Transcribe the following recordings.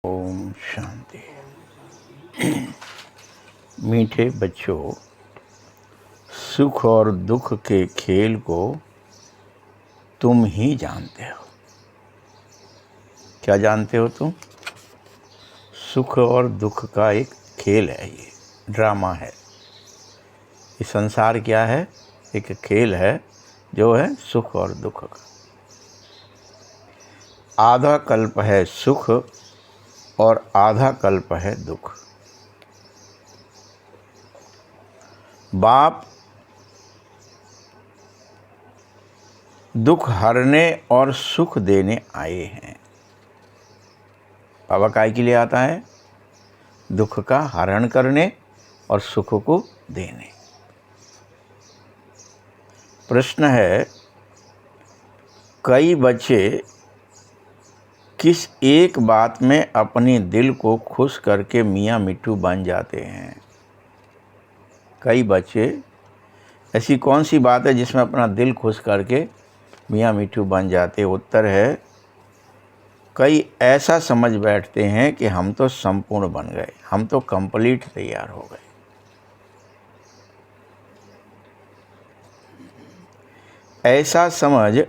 ओम शांति। मीठे बच्चों, सुख और दुख के खेल को तुम ही जानते हो। क्या जानते हो तुम? सुख और दुख का एक खेल है, ये ड्रामा है। ये संसार क्या है? एक खेल है जो है सुख और दुख का। आधा कल्प है सुख और आधा कल्प है दुख। बाप दुख हरने और सुख देने आए हैं। बाबा काय के लिए आता है? दुख का हरण करने और सुख को देने। प्रश्न है, कई बच्चे किस एक बात में अपने दिल को खुश करके मियाँ मिट्ठू बन जाते हैं? कई बच्चे ऐसी कौन सी बात है जिसमें अपना दिल खुश करके मियाँ मिट्ठू बन जाते? उत्तर है, कई ऐसा समझ बैठते हैं कि हम तो संपूर्ण बन गए, हम तो कंप्लीट तैयार हो गए। ऐसा समझ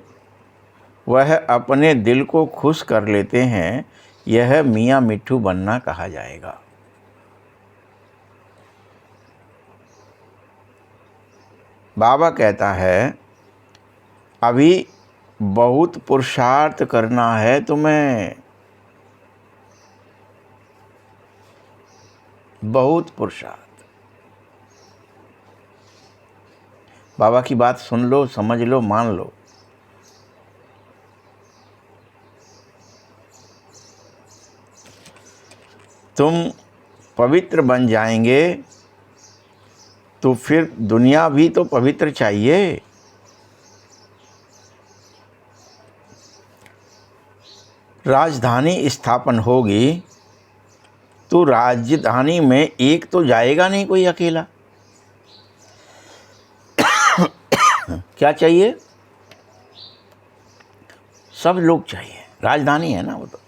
वह अपने दिल को खुश कर लेते हैं, यह मियाँ मिट्ठू बनना कहा जाएगा। बाबा कहता है, अभी बहुत पुरुषार्थ करना है तुम्हें, बहुत पुरुषार्थ। बाबा की बात सुन लो, समझ लो, मान लो। तुम पवित्र बन जाएंगे तो फिर दुनिया भी तो पवित्र चाहिए। राजधानी स्थापन होगी तो राजधानी में एक तो जाएगा नहीं कोई अकेला। क्या चाहिए? सब लोग चाहिए, राजधानी है ना वो तो।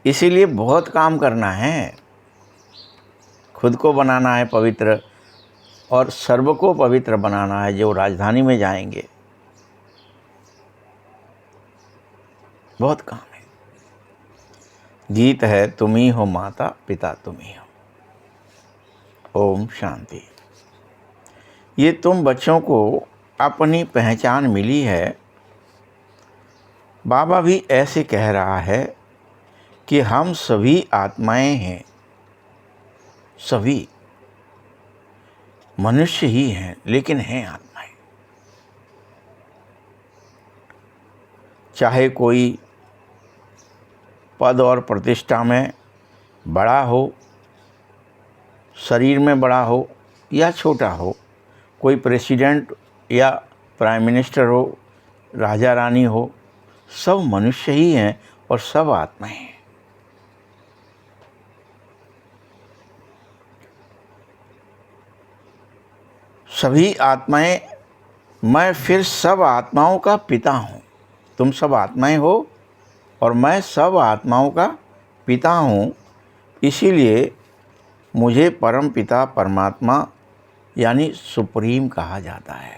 इसीलिए बहुत काम करना है, खुद को बनाना है पवित्र और सर्व को पवित्र बनाना है जो राजधानी में जाएंगे। बहुत काम है। गीत है, तुम ही हो माता पिता तुम ही हो। ओम शांति। ये तुम बच्चों को अपनी पहचान मिली है। बाबा भी ऐसे कह रहा है कि हम सभी आत्माएं हैं, सभी मनुष्य ही हैं लेकिन हैं आत्माएं। चाहे कोई पद और प्रतिष्ठा में बड़ा हो, शरीर में बड़ा हो या छोटा हो, कोई प्रेसिडेंट या प्राइम मिनिस्टर हो, राजा रानी हो, सब मनुष्य ही हैं और सब आत्माएं हैं। सभी आत्माएं, मैं फिर सब आत्माओं का पिता हूँ। तुम सब आत्माएं हो और मैं सब आत्माओं का पिता हूँ। इसीलिए मुझे परम पिता परमात्मा यानी सुप्रीम कहा जाता है।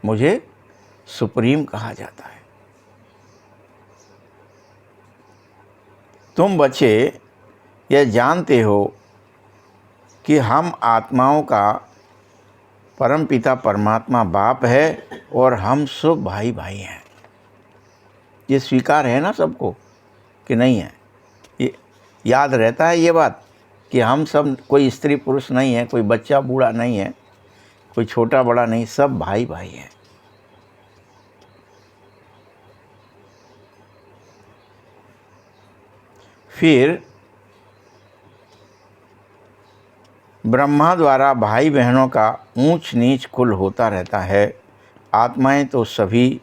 मुझे सुप्रीम कहा जाता है। तुम बच्चे यह जानते हो कि हम आत्माओं का परम पिता परमात्मा बाप है और हम सब भाई भाई हैं। ये स्वीकार है ना सबको कि नहीं है? ये याद रहता है ये बात कि हम सब, कोई स्त्री पुरुष नहीं है, कोई बच्चा बूढ़ा नहीं है, कोई छोटा बड़ा नहीं, सब भाई भाई हैं। फिर ब्रह्मा द्वारा भाई बहनों का ऊंच नीच कुल होता रहता है। आत्माएं तो सभी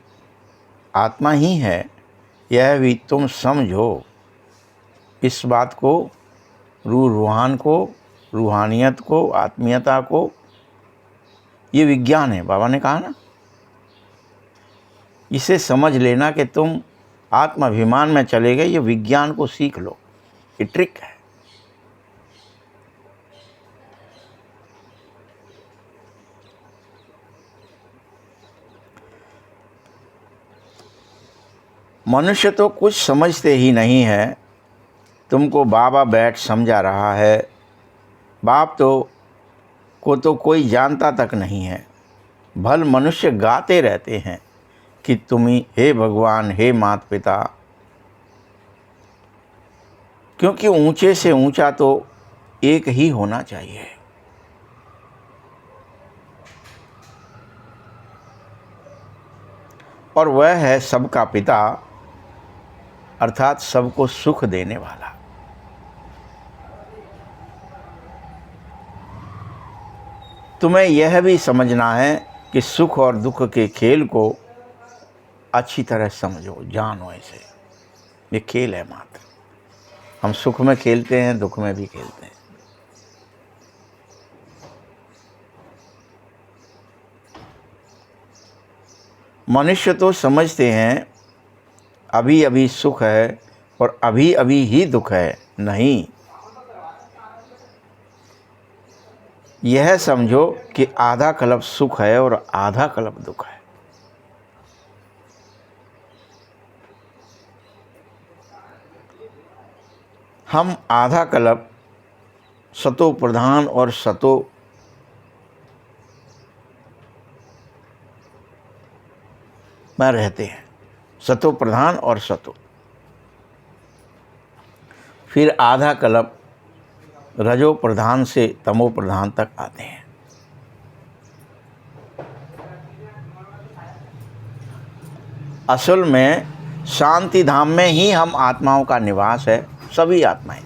आत्मा ही है, यह भी तुम समझो। इस बात को, रूहान को, रूहानियत को, आत्मीयता को, ये विज्ञान है। बाबा ने कहा ना, इसे समझ लेना कि तुम आत्माभिमान में चले गए। ये विज्ञान को सीख लो, ये ट्रिक है। मनुष्य तो कुछ समझते ही नहीं है। तुमको बाबा बैठ समझा रहा है, बाप को तो कोई जानता तक नहीं है। भल मनुष्य गाते रहते हैं कि तुम ही हे भगवान, हे माता पिता, क्योंकि ऊंचे से ऊंचा तो एक ही होना चाहिए। और वह है सबका पिता, अर्थात सबको सुख देने वाला। तुम्हें यह भी समझना है कि सुख और दुख के खेल को अच्छी तरह समझो, जानो। ऐसे ये खेल है मात्र। हम सुख में खेलते हैं, दुख में भी खेलते हैं। मनुष्य तो समझते हैं अभी अभी सुख है और अभी अभी ही दुख है। नहीं, यह समझो कि आधा कल्प सुख है और आधा कल्प दुख है। हम आधा कल्प सतो प्रधान और सतो में रहते हैं। सतो प्रधान और सतो। फिर आधा कल्प रजो प्रधान से तमो प्रधान तक आते हैं। असल में शांति धाम में ही हम आत्माओं का निवास है, सभी आत्माएं।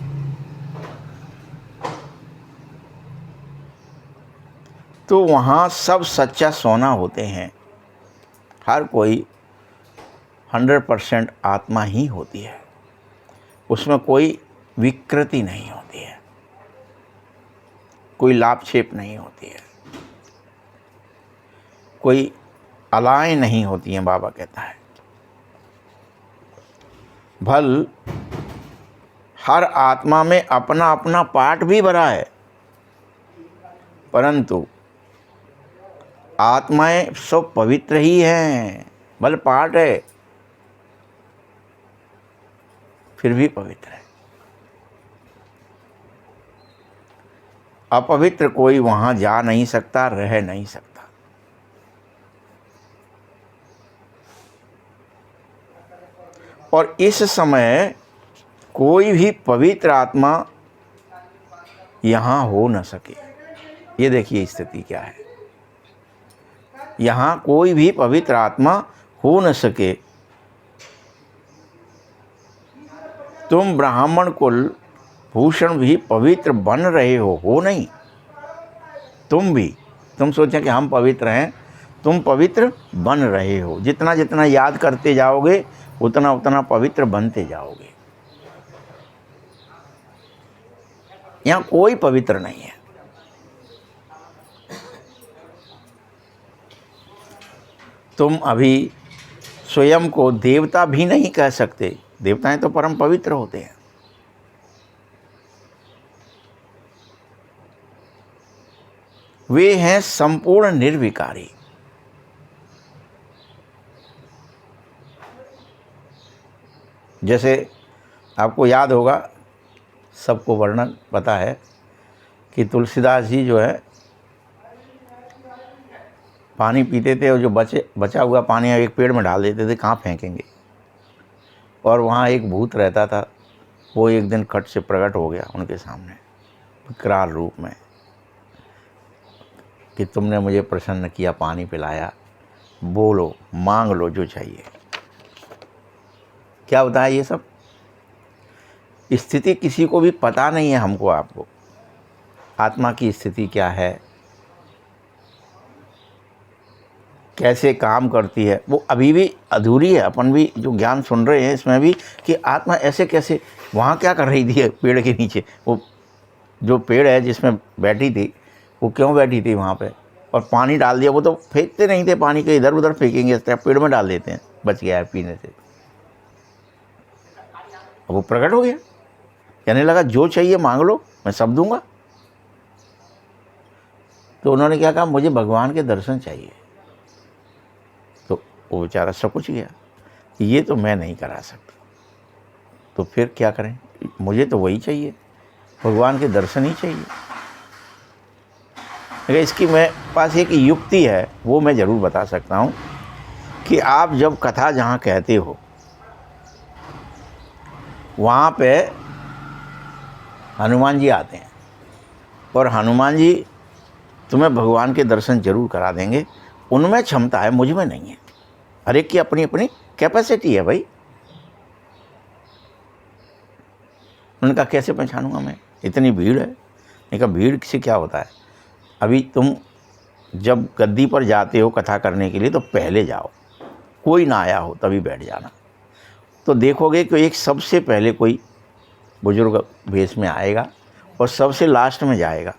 तो वहाँ सब सच्चा सोना होते हैं। हर कोई 100% आत्मा ही होती है, उसमें कोई विकृति नहीं होती है, कोई लापछेप नहीं होती है, कोई अलाएं नहीं होती हैं। बाबा कहता है भल हर आत्मा में अपना अपना पार्ट भी भरा है, परंतु आत्माएं सब पवित्र ही हैं। भले पार्ट है, फिर भी पवित्र है। अपवित्र कोई वहां जा नहीं सकता, रह नहीं सकता। और इस समय कोई भी पवित्र आत्मा यहाँ हो न सके। ये देखिए स्थिति क्या है। यहाँ कोई भी पवित्र आत्मा हो न सके। तुम ब्राह्मण कुल भूषण भी पवित्र बन रहे हो नहीं। तुम सोचें कि हम पवित्र हैं, तुम पवित्र बन रहे हो। जितना जितना याद करते जाओगे उतना उतना पवित्र बनते जाओगे। यहाँ कोई पवित्र नहीं है। तुम अभी स्वयं को देवता भी नहीं कह सकते। देवताएं तो परम पवित्र होते हैं। वे हैं संपूर्ण निर्विकारी। जैसे आपको याद होगा, सबको वर्णन पता है कि तुलसीदास जी जो है पानी पीते थे और जो बचा हुआ पानी एक पेड़ में डाल देते थे, कहाँ फेंकेंगे। और वहाँ एक भूत रहता था, वो एक दिन खट से प्रकट हो गया उनके सामने विकराल रूप में कि तुमने मुझे प्रसन्न किया, पानी पिलाया, बोलो मांग लो जो चाहिए। क्या होता है ये सब? स्थिति किसी को भी पता नहीं है, हमको आपको। आत्मा की स्थिति क्या है, कैसे काम करती है, वो अभी भी अधूरी है। अपन भी जो ज्ञान सुन रहे हैं इसमें भी कि आत्मा ऐसे कैसे, वहाँ क्या कर रही थी पेड़ के नीचे, वो जो पेड़ है जिसमें बैठी थी वो क्यों बैठी थी वहाँ पे, और पानी डाल दिया। वो तो फेंकते नहीं थे पानी के, इधर उधर फेंकेंगे, इस तरह पेड़ में डाल देते हैं, बच गया है पीने से। अब वो प्रकट हो गया, कहने लगा जो चाहिए मांग लो, मैं सब दूंगा। तो उन्होंने क्या कहा, मुझे भगवान के दर्शन चाहिए। तो वो बेचारा सब गया, ये तो मैं नहीं करा सकता, तो फिर क्या करें, मुझे तो वही चाहिए, भगवान के दर्शन ही चाहिए। लेकिन इसकी मेरे पास एक युक्ति है, वो मैं ज़रूर बता सकता हूँ कि आप जब कथा जहाँ कहते हो वहाँ पे हनुमान जी आते हैं और हनुमान जी तुम्हें भगवान के दर्शन जरूर करा देंगे। उनमें क्षमता है, मुझ में नहीं है। हर एक की अपनी अपनी कैपेसिटी है भाई। उनका कैसे पहचानूंगा मैं, इतनी भीड़ है। इनका भीड़ से क्या होता है, अभी तुम जब गद्दी पर जाते हो कथा करने के लिए तो पहले जाओ, कोई ना आया हो तभी बैठ जाना, तो देखोगे कि एक सबसे पहले कोई बुजुर्ग भेष में आएगा और सबसे लास्ट में जाएगा,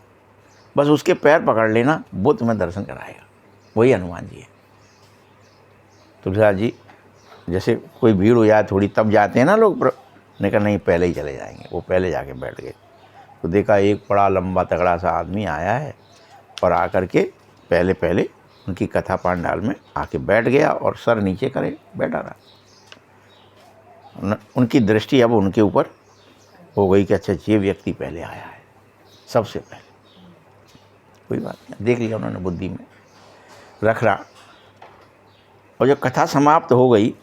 बस उसके पैर पकड़ लेना, वो तुम्हें दर्शन कराएगा। वही हनुमान जी है। तुलसीदास जी जैसे कोई भीड़ हो जाए थोड़ी तब जाते हैं ना लोग, ने कहा नहीं पहले ही चले जाएंगे। वो पहले जाके बैठ गए, तो देखा एक बड़ा लंबा तगड़ा सा आदमी आया है और आकर के पहले पहले उनकी कथा पांडाल में आके बैठ गया और सर नीचे करे बैठा रहा। उनकी दृष्टि अब उनके ऊपर हो गई कि अच्छा ये व्यक्ति पहले आया है, सबसे पहले। कोई बात नहीं, देख लिया उन्होंने, बुद्धि में रख रहा। और जब कथा समाप्त हो गई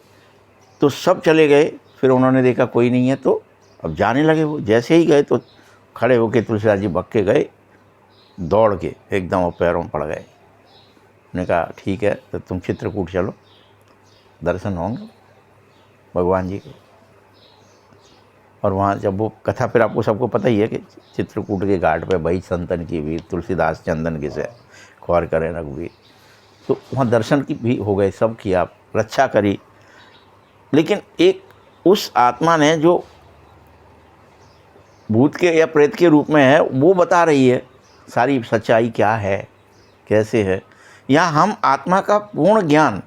तो सब चले गए, फिर उन्होंने देखा कोई नहीं है तो अब जाने लगे। वो जैसे ही गए तो खड़े होके तुलसीदास जी बक के गए, दौड़ के एकदम वो पैरों में पड़ गए। उन्होंने कहा ठीक है, तो तुम चित्रकूट चलो, दर्शन होंगे भगवान जी के। और वहाँ जब वो कथा, फिर आपको सबको पता ही है कि चित्रकूट के घाट पे भाई संतन की भी, तुलसीदास चंदन के से ख्वार करें रघुवीर, तो वहाँ दर्शन की भी हो गए, सब किया, रक्षा करी। लेकिन एक उस आत्मा ने जो भूत के या प्रेत के रूप में है, वो बता रही है सारी सच्चाई क्या है, कैसे है। यहाँ हम आत्मा का पूर्ण ज्ञान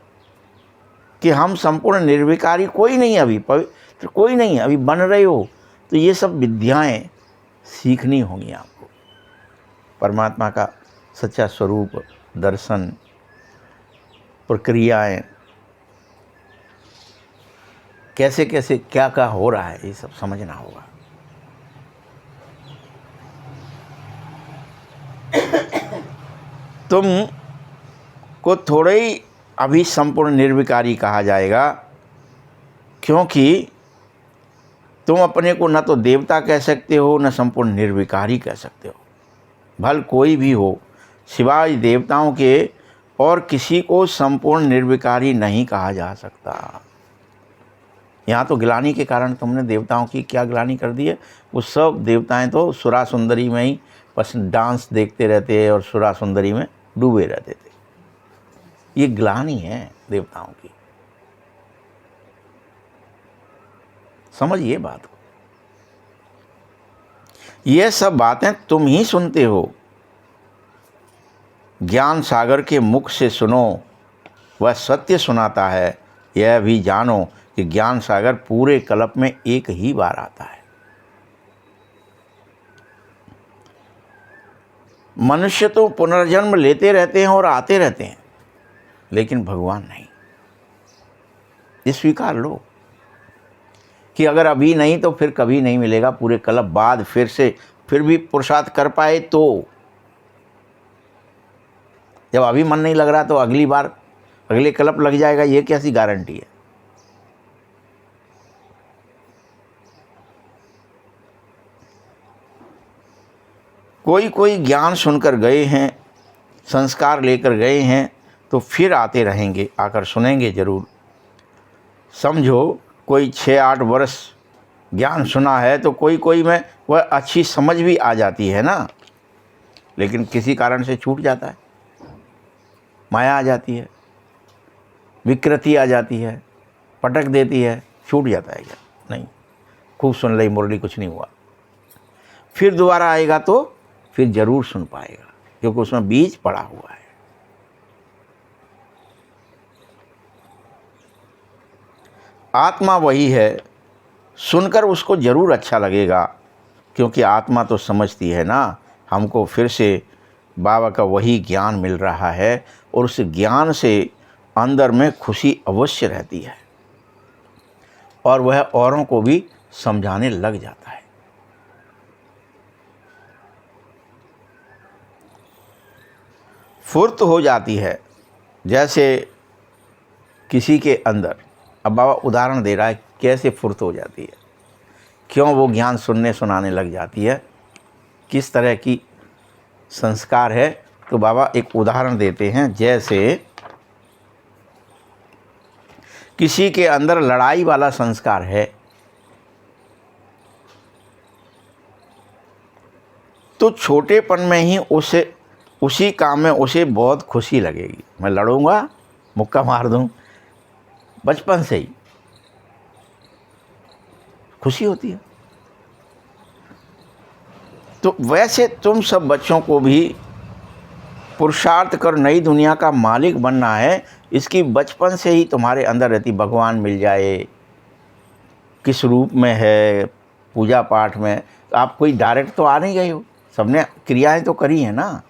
कि हम संपूर्ण निर्विकारी, कोई नहीं अभी पवित्र, कोई नहीं अभी बन रहे हो, तो ये सब विद्याएं सीखनी होंगी आपको। परमात्मा का सच्चा स्वरूप, दर्शन, प्रक्रियाएं, कैसे कैसे क्या क्या हो रहा है, ये सब समझना होगा। तुम को थोड़े ही अभी संपूर्ण निर्विकारी कहा जाएगा, क्योंकि तुम अपने को न तो देवता कह सकते हो, न संपूर्ण निर्विकारी कह सकते हो। भल कोई भी हो, सिवाय देवताओं के और किसी को संपूर्ण निर्विकारी नहीं कहा जा सकता। यहाँ तो गिलानी के कारण तुमने देवताओं की क्या गिलानी कर दी है। वो सब देवताएं तो सुरा सुंदरी में ही बस डांस देखते रहते और सुरा सुंदरी में डूबे रहते थे। ये गिलानी है देवताओं की, समझिए बात को। ये सब बातें तुम ही सुनते हो, ज्ञान सागर के मुख से सुनो, वह सत्य सुनाता है। यह भी जानो कि ज्ञान सागर पूरे कल्प में एक ही बार आता है। मनुष्य तो पुनर्जन्म लेते रहते हैं और आते रहते हैं, लेकिन भगवान नहीं। ये स्वीकार लो कि अगर अभी नहीं तो फिर कभी नहीं मिलेगा, पूरे कल्प बाद फिर से फिर भी पुरुषार्थ कर पाए तो। जब अभी मन नहीं लग रहा तो अगली बार अगले कल्प लग जाएगा, ये कैसी गारंटी है। कोई कोई ज्ञान सुनकर गए हैं, संस्कार लेकर गए हैं, तो फिर आते रहेंगे, आकर सुनेंगे ज़रूर। समझो कोई 6-8 वर्ष ज्ञान सुना है तो कोई कोई में वह अच्छी समझ भी आ जाती है ना, लेकिन किसी कारण से छूट जाता है, माया आ जाती है, विकृति आ जाती है, पटक देती है, छूट जाता है। क्या नहीं, खूब सुन ली मुरली, कुछ नहीं हुआ। फिर दोबारा आएगा तो फिर ज़रूर सुन पाएगा, क्योंकि उसमें बीज पड़ा हुआ है। आत्मा वही है सुनकर उसको ज़रूर अच्छा लगेगा, क्योंकि आत्मा तो समझती है ना, हमको फिर से बाबा का वही ज्ञान मिल रहा है, और उस ज्ञान से अंदर में खुशी अवश्य रहती है और वह औरों को भी समझाने लग जाता है। फुर्त हो जाती है, जैसे किसी के अंदर, अब बाबा उदाहरण दे रहा है कैसे फुर्त हो जाती है, क्यों वो ज्ञान सुनने सुनाने लग जाती है, किस तरह की संस्कार है। तो बाबा एक उदाहरण देते हैं, जैसे किसी के अंदर लड़ाई वाला संस्कार है, तो छोटेपन में ही उसे उसी काम में उसे बहुत खुशी लगेगी, मैं लड़ूंगा, मुक्का मार दूं, बचपन से ही खुशी होती है। तो वैसे तुम सब बच्चों को भी पुरुषार्थ कर नई दुनिया का मालिक बनना है, इसकी बचपन से ही तुम्हारे अंदर रहती। भगवान मिल जाए, किस रूप में है, पूजा पाठ में, तो आप कोई डायरेक्ट तो आ नहीं गए हो, सबने क्रियाएं तो करी हैं ना,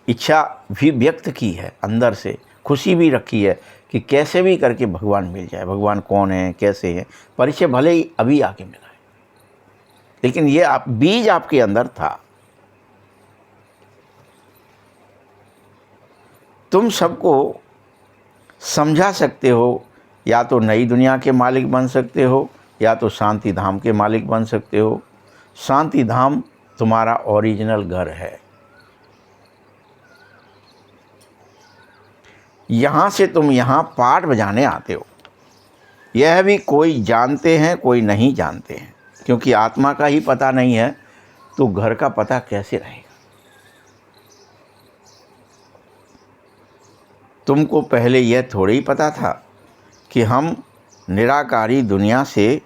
इच्छा भी व्यक्त की है, अंदर से खुशी भी रखी है कि कैसे भी करके भगवान मिल जाए। भगवान कौन है, कैसे है, परिचय भले ही अभी आके मिला है, लेकिन ये आप बीज आपके अंदर था। तुम सबको समझा सकते हो, या तो नई दुनिया के मालिक बन सकते हो, या तो शांति धाम के मालिक बन सकते हो। शांति धाम तुम्हारा ओरिजिनल घर है, यहाँ से तुम यहाँ पाठ बजाने आते हो। यह भी कोई जानते हैं, कोई नहीं जानते हैं, क्योंकि आत्मा का ही पता नहीं है तो घर का पता कैसे रहेगा। तुमको पहले यह थोड़ी ही पता था कि हम निराकारी दुनिया से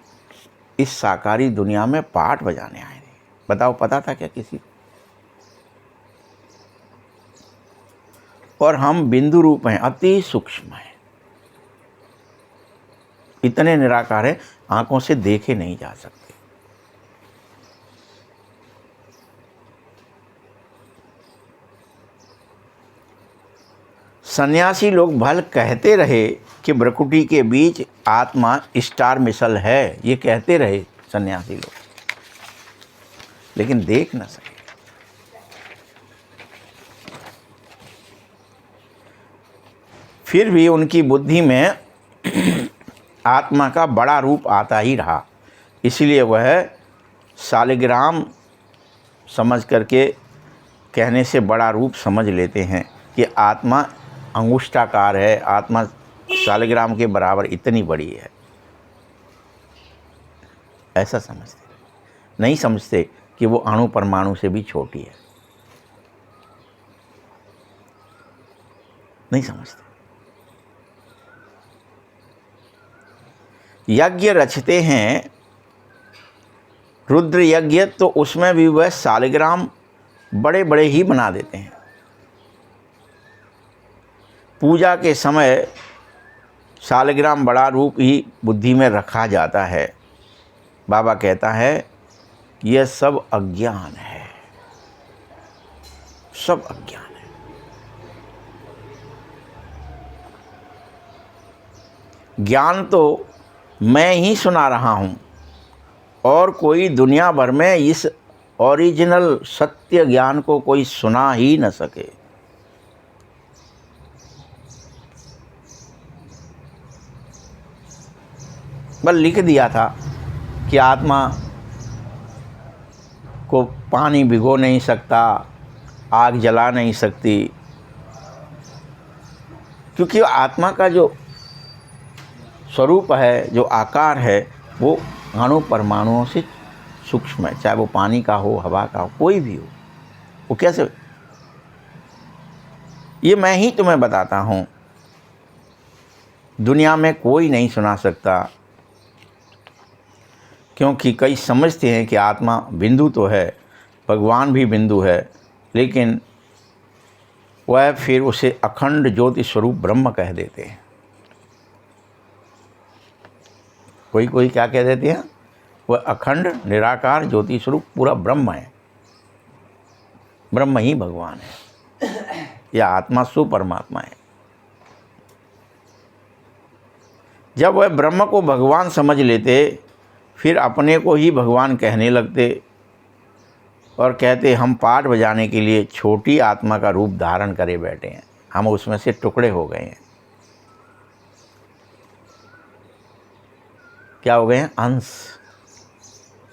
इस साकारी दुनिया में पाठ बजाने आए हैं। बताओ, पता था क्या किसी को? और हम बिंदु रूप हैं, अति सूक्ष्म हैं, इतने निराकार है, आंखों से देखे नहीं जा सकते। सन्यासी लोग भल कहते रहे कि भ्रकुटी के बीच आत्मा स्टार मिसल है, ये कहते रहे सन्यासी लोग, लेकिन देख न सके। फिर भी उनकी बुद्धि में आत्मा का बड़ा रूप आता ही रहा, इसलिए वह शालिग्राम समझ करके कहने से बड़ा रूप समझ लेते हैं कि आत्मा अंगुष्ठाकार है, आत्मा शालिग्राम के बराबर इतनी बड़ी है, ऐसा समझते। नहीं समझते कि वो अणु परमाणु से भी छोटी है, नहीं समझते। यज्ञ रचते हैं, रुद्र यज्ञ, तो उसमें भी वह शालिग्राम बड़े बड़े ही बना देते हैं। पूजा के समय शालिग्राम बड़ा रूप ही बुद्धि में रखा जाता है। बाबा कहता है यह सब अज्ञान है, सब अज्ञान है। ज्ञान तो मैं ही सुना रहा हूँ, और कोई दुनिया भर में इस ओरिजिनल सत्य ज्ञान को कोई सुना ही न सके। बस लिख दिया था कि आत्मा को पानी भिगो नहीं सकता, आग जला नहीं सकती, क्योंकि आत्मा का जो स्वरूप है, जो आकार है, वो अणु परमाणुओं से सूक्ष्म है। चाहे वो पानी का हो, हवा का हो, कोई भी हो, वो कैसे, ये मैं ही तुम्हें बताता हूँ, दुनिया में कोई नहीं सुना सकता। क्योंकि कई समझते हैं कि आत्मा बिंदु तो है, भगवान भी बिंदु है, लेकिन वह फिर उसे अखंड ज्योति स्वरूप ब्रह्म कह देते हैं। कोई कोई क्या कह देते हैं, वह अखंड निराकार ज्योति स्वरूप पूरा ब्रह्म है, ब्रह्म ही भगवान है, या आत्मा सो परमात्मा है। जब वह ब्रह्म को भगवान समझ लेते, फिर अपने को ही भगवान कहने लगते और कहते हम पाठ बजाने के लिए छोटी आत्मा का रूप धारण करे बैठे हैं, हम उसमें से टुकड़े हो गए हैं। क्या हो गए हैं? अंश,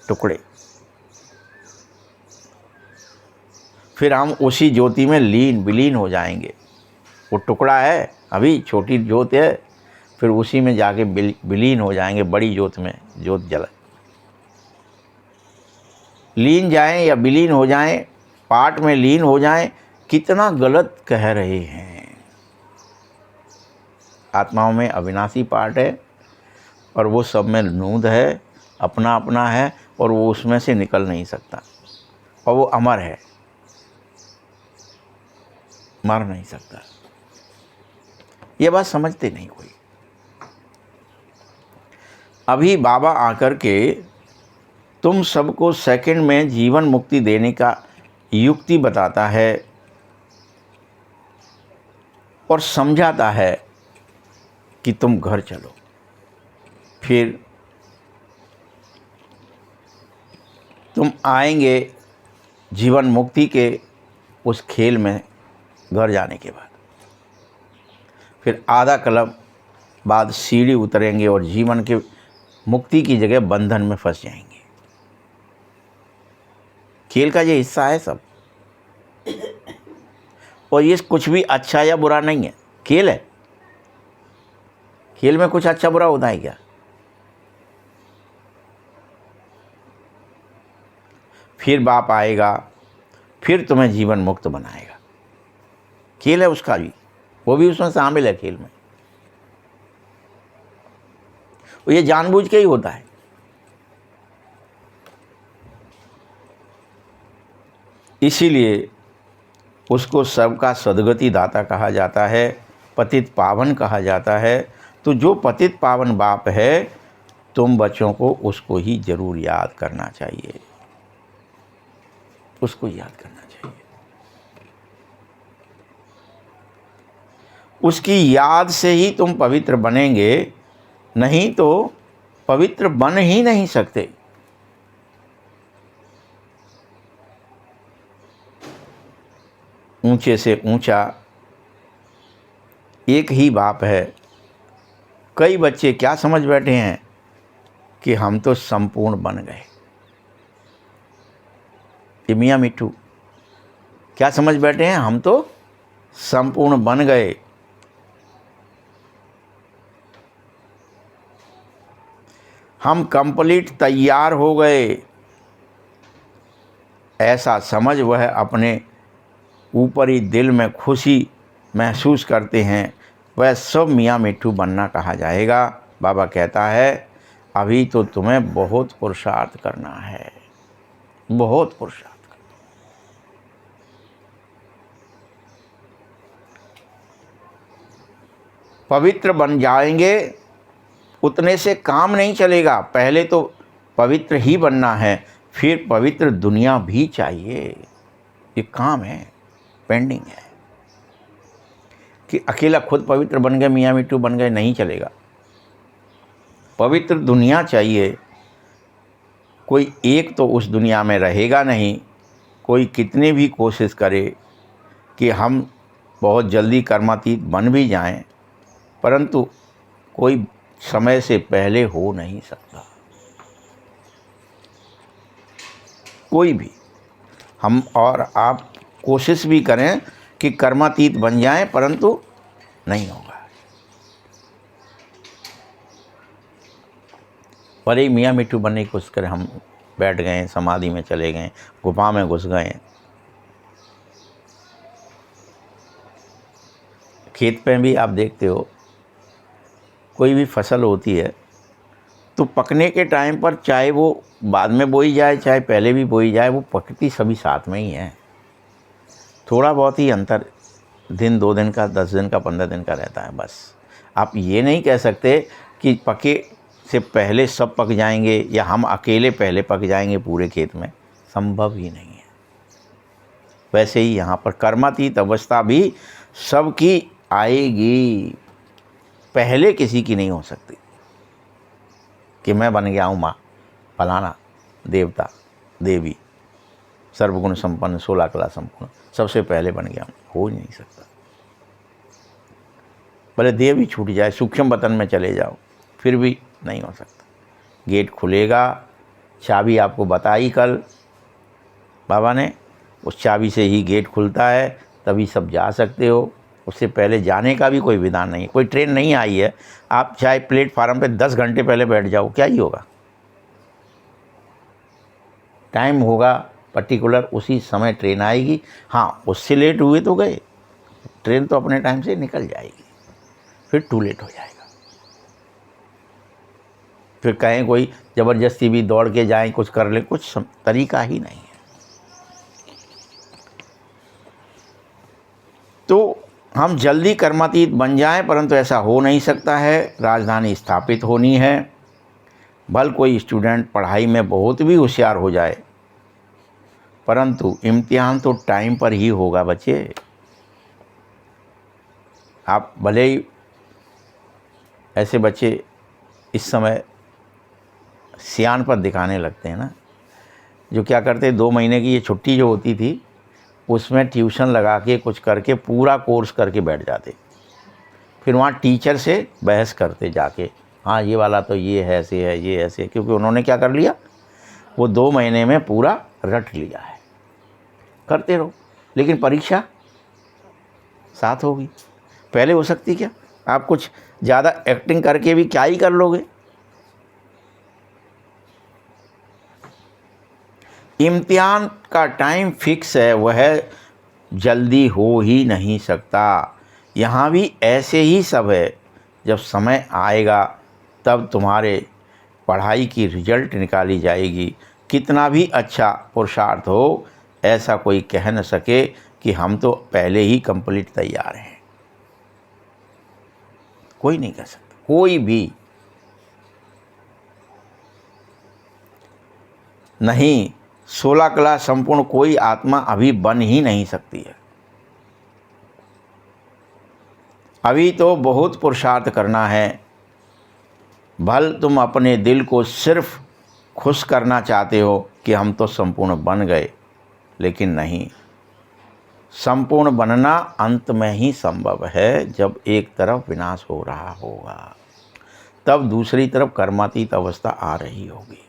टुकड़े। फिर हम उसी ज्योति में लीन विलीन हो जाएंगे। वो टुकड़ा है, अभी छोटी ज्योत है, फिर उसी में जाके विलीन हो जाएंगे, बड़ी ज्योत में, ज्योत जल लीन जाएं या विलीन हो जाएं, पाठ में लीन हो जाएं। कितना गलत कह रहे हैं। आत्माओं में अविनाशी पाठ है और वो सब में नूंद है, अपना अपना है, और वो उसमें से निकल नहीं सकता, और वो अमर है, मर नहीं सकता। ये बात समझते नहीं कोई। अभी बाबा आकर के तुम सबको सेकंड में जीवन मुक्ति देने का युक्ति बताता है और समझाता है कि तुम घर चलो। फिर तुम आएंगे जीवन मुक्ति के उस खेल में घर जाने के बाद। फिर आधा कलम बाद सीढ़ी उतरेंगे और जीवन के मुक्ति की जगह बंधन में फंस जाएंगे। खेल का ये हिस्सा है सब, और ये कुछ भी अच्छा या बुरा नहीं है, खेल है। खेल में कुछ अच्छा बुरा होता है क्या? फिर बाप आएगा, फिर तुम्हें जीवन मुक्त बनाएगा। खेल है उसका भी, वो भी उसमें शामिल है खेल में। और ये जानबूझ के ही होता है। इसीलिए उसको सबका सद्गति दाता कहा जाता है, पतित पावन कहा जाता है। तो जो पतित पावन बाप है, तुम बच्चों को उसको ही जरूर याद करना चाहिए, उसको याद करना चाहिए। उसकी याद से ही तुम पवित्र बनेंगे, नहीं तो पवित्र बन ही नहीं सकते। ऊंचे से ऊंचा एक ही बाप है। कई बच्चे क्या समझ बैठे हैं कि हम तो संपूर्ण बन गए। ये मियाँ मिट्ठू क्या समझ बैठे हैं? हम तो संपूर्ण बन गए। हम कंप्लीट तैयार हो गए, ऐसा समझ वह अपने ऊपरी दिल में खुशी महसूस करते हैं। वह सब मियाँ मिट्ठू बनना कहा जाएगा। बाबा कहता है अभी तो तुम्हें बहुत पुरुषार्थ करना है, बहुत पुरुषार्थ करना। पवित्र बन जाएंगे, उतने से काम नहीं चलेगा। पहले तो पवित्र ही बनना है, फिर पवित्र दुनिया भी चाहिए। ये काम है, पेंडिंग है। कि अकेला खुद पवित्र बन गए, मियाँ मिट्ठू बन गए, नहीं चलेगा। पवित्र दुनिया चाहिए। कोई एक तो उस दुनिया में रहेगा नहीं। कोई कितनी भी कोशिश करे कि हम बहुत जल्दी कर्मातीत बन भी जाएं, परंतु कोई समय से पहले हो नहीं सकता। कोई भी, हम और आप कोशिश भी करें कि कर्मातीत बन जाएं, परंतु नहीं होगा। पर एक मियाँ मिट्ठू बनने की कोशिश करें, हम बैठ गए, समाधि में चले गए, गुफा में घुस गए। खेत पे भी आप देखते हो, कोई भी फसल होती है तो पकने के टाइम पर, चाहे वो बाद में बोई जाए चाहे पहले भी बोई जाए, वो पकती सभी साथ में ही है। थोड़ा बहुत ही अंतर दिन, 2 दिन का, 10 दिन का, 15 दिन का रहता है, बस। आप ये नहीं कह सकते कि पके से पहले सब पक जाएंगे या हम अकेले पहले पक जाएंगे पूरे खेत में, संभव ही नहीं है। वैसे ही यहाँ पर कर्मातीत अवस्था भी सबकी आएगी, पहले किसी की नहीं हो सकती कि मैं बन गया हूँ माँ फलाना देवता देवी सर्वगुण संपन्न 16 कला संपूर्ण, सबसे पहले बन गया हूँ, हो ही नहीं सकता। भले देव ही छूट जाए, सूक्ष्म वतन में चले जाओ, फिर भी नहीं हो सकता। गेट खुलेगा, चाबी आपको बताई कल बाबा ने, उस चाबी से ही गेट खुलता है, तभी सब जा सकते हो। उससे पहले जाने का भी कोई विधान नहीं है। कोई ट्रेन नहीं आई है, आप चाहे प्लेटफार्म पे 10 घंटे पहले बैठ जाओ, क्या ही होगा। टाइम होगा पर्टिकुलर, उसी समय ट्रेन आएगी। हाँ, उससे लेट हुए तो गए, ट्रेन तो अपने टाइम से निकल जाएगी, फिर टू लेट हो जाएगा। फिर कहें कोई ज़बरदस्ती भी दौड़ के जाएं, कुछ कर लें, कुछ तरीका ही नहीं है। तो हम जल्दी कर्मातीत बन जाएं, परंतु ऐसा हो नहीं सकता है। राजधानी स्थापित होनी है। भले कोई स्टूडेंट पढ़ाई में बहुत भी होशियार हो जाए, परंतु इम्तिहान तो टाइम पर ही होगा बच्चे। आप भले ही ऐसे बच्चे इस समय सियान पर दिखाने लगते हैं ना, जो क्या करते, 2 महीने की ये छुट्टी जो होती थी, उसमें ट्यूशन लगा के कुछ करके पूरा कोर्स करके बैठ जाते, फिर वहाँ टीचर से बहस करते जाके, हाँ ये वाला तो ये है ऐसे है, ये ऐसे है, क्योंकि उन्होंने क्या कर लिया, वो 2 महीने में पूरा रट लिया है। करते रहो, लेकिन परीक्षा साथ होगी। पहले हो सकती क्या, आप कुछ ज़्यादा एक्टिंग करके भी क्या ही कर लोगे। इम्तिहान का टाइम फिक्स है, वह जल्दी हो ही नहीं सकता। यहाँ भी ऐसे ही सब है, जब समय आएगा तब तुम्हारे पढ़ाई की रिजल्ट निकाली जाएगी। कितना भी अच्छा पुरुषार्थ हो, ऐसा कोई कह न सके कि हम तो पहले ही कंप्लीट तैयार हैं। कोई नहीं कह सकता, कोई भी नहीं। 16 कला संपूर्ण कोई आत्मा अभी बन ही नहीं सकती है। अभी तो बहुत पुरुषार्थ करना है। भल तुम अपने दिल को सिर्फ खुश करना चाहते हो कि हम तो संपूर्ण बन गए, लेकिन नहीं, संपूर्ण बनना अंत में ही संभव है। जब एक तरफ विनाश हो रहा होगा, तब दूसरी तरफ कर्मातीत अवस्था आ रही होगी।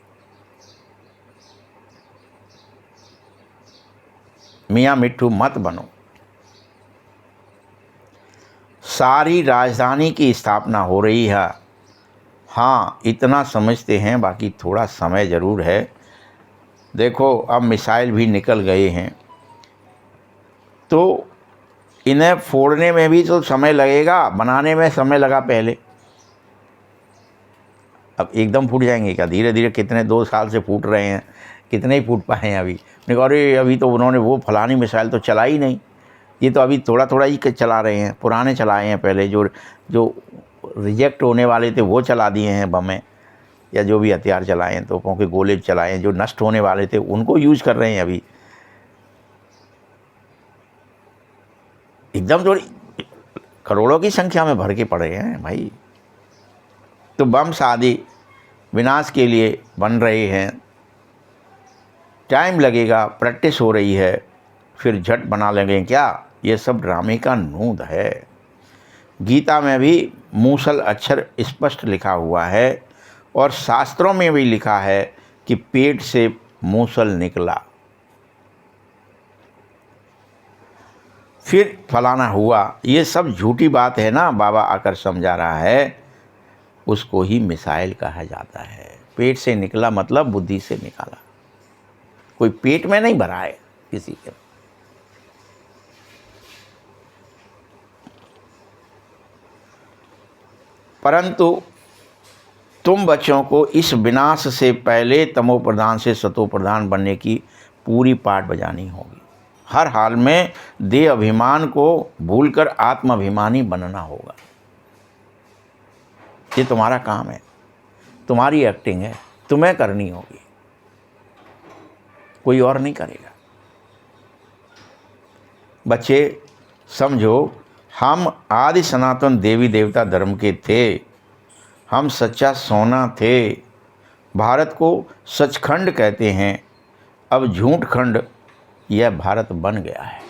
मियाँ मिट्ठू मत बनो। सारी राजधानी की स्थापना हो रही है। हाँ, इतना समझते हैं, बाकी थोड़ा समय ज़रूर है। देखो, अब मिसाइल भी निकल गए हैं, तो इन्हें फोड़ने में भी तो समय लगेगा, बनाने में समय लगा पहले। अब एकदम फूट जाएंगे क्या, धीरे धीरे कितने 2 साल से फूट रहे हैं, कितने ही फूट पाए हैं अभी। अरे अभी तो उन्होंने वो फलानी मिसाइल तो चला ही नहीं, ये तो अभी थोड़ा थोड़ा ही चला रहे हैं, पुराने चलाए हैं पहले, जो रिजेक्ट होने वाले थे वो चला दिए हैं बमें, या जो भी हथियार चलाए हैं, तोपों के गोले चलाए हैं, जो नष्ट होने वाले थे उनको यूज़ कर रहे हैं अभी। एकदम थोड़ी करोड़ों की संख्या में भर के पड़े हैं भाई। तो बम आदि विनाश के लिए बन रहे हैं, टाइम लगेगा, प्रैक्टिस हो रही है, फिर झट बना लेंगे क्या। ये सब ड्रामे का नूद है। गीता में भी मूसल अक्षर स्पष्ट लिखा हुआ है, और शास्त्रों में भी लिखा है कि पेट से मूसल निकला, फिर फलाना हुआ। ये सब झूठी बात है ना, बाबा आकर समझा रहा है। उसको ही मिसाइल कहा जाता है। पेट से निकला मतलब बुद्धि से निकाला, कोई पेट में नहीं भरा है किसी के। परंतु तुम बच्चों को इस विनाश से पहले तमो प्रधान से सतो प्रधान बनने की पूरी पाठ बजानी होगी। हर हाल में देह अभिमान को भूलकर आत्माभिमानी बनना होगा। ये तुम्हारा काम है। तुम्हारी एक्टिंग है, तुम्हें करनी होगी, कोई और नहीं करेगा। बच्चे समझो, हम आदि सनातन देवी देवता धर्म के थे, हम सच्चा सोना थे। भारत को सचखंड कहते हैं, अब झूठ खंड यह भारत बन गया है।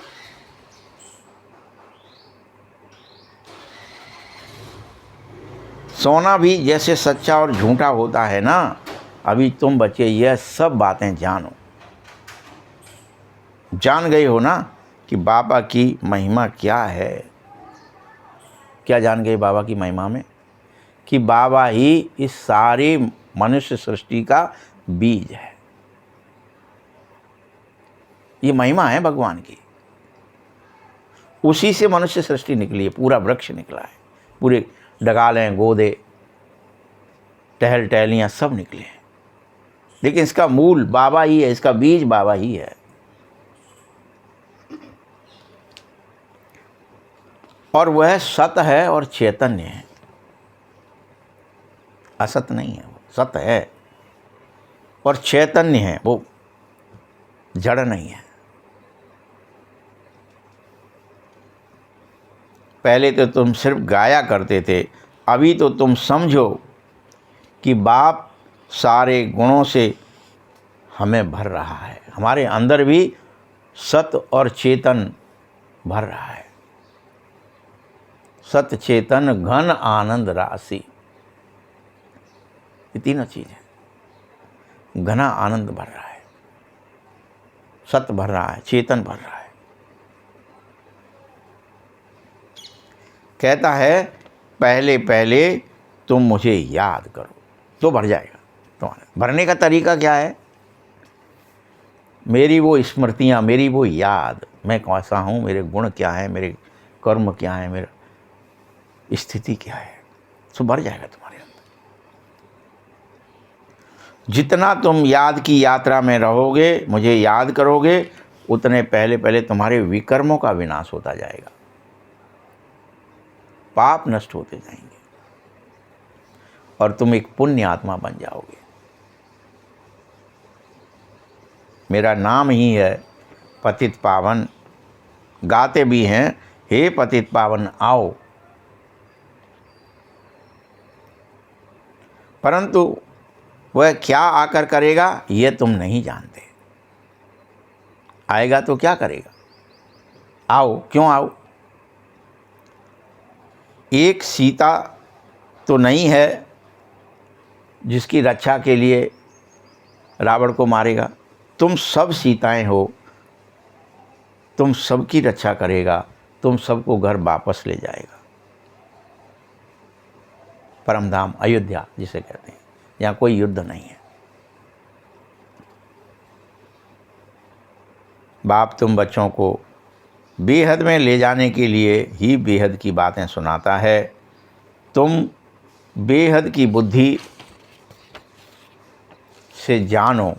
सोना भी जैसे सच्चा और झूठा होता है ना, अभी तुम बच्चे यह सब बातें जान गए हो ना कि बाबा की महिमा क्या है। क्या जान गए बाबा की महिमा में? कि बाबा ही इस सारे मनुष्य सृष्टि का बीज है। ये महिमा है भगवान की, उसी से मनुष्य सृष्टि निकली है, पूरा वृक्ष निकला है, पूरे डगालें, गोदे, टहल टहलियाँ सब निकले हैं, लेकिन इसका मूल बाबा ही है, इसका बीज बाबा ही है। और वह सत है और चैतन्य है, असत नहीं है, वो सत है और चैतन्य है, वो जड़ नहीं है। पहले तो तुम सिर्फ गाया करते थे, अभी तो तुम समझो कि बाप सारे गुणों से हमें भर रहा है, हमारे अंदर भी सत और चेतन भर रहा है। सत चेतन घन आनंद राशि, ये तीनों चीज़ है। घना आनंद भर रहा है, सत भर रहा है, चेतन भर रहा है। कहता है पहले पहले तुम मुझे याद करो तो भर जाएगा तुम्हारा। भरने का तरीका क्या है? मेरी वो स्मृतियाँ, मेरी वो याद, मैं कैसा हूँ, मेरे गुण क्या है, मेरे कर्म क्या है, मेरा स्थिति क्या है, तो भर जाएगा तुम्हारे अंदर। जितना तुम याद की यात्रा में रहोगे, मुझे याद करोगे, उतने पहले पहले तुम्हारे विकर्मों का विनाश होता जाएगा, पाप नष्ट होते जाएंगे और तुम एक पुण्य आत्मा बन जाओगे। मेरा नाम ही है पतित पावन, गाते भी हैं हे पतित पावन आओ। परंतु वह क्या आकर करेगा ये तुम नहीं जानते। आएगा तो क्या करेगा? आओ, क्यों आओ? एक सीता तो नहीं है जिसकी रक्षा के लिए रावण को मारेगा। तुम सब सीताएं हो, तुम सबकी रक्षा करेगा, तुम सबको घर वापस ले जाएगा। परमधाम अयोध्या जिसे कहते हैं, यहाँ कोई युद्ध नहीं है। बाप तुम बच्चों को बेहद में ले जाने के लिए ही बेहद की बातें सुनाता है। तुम बेहद की बुद्धि से जानो।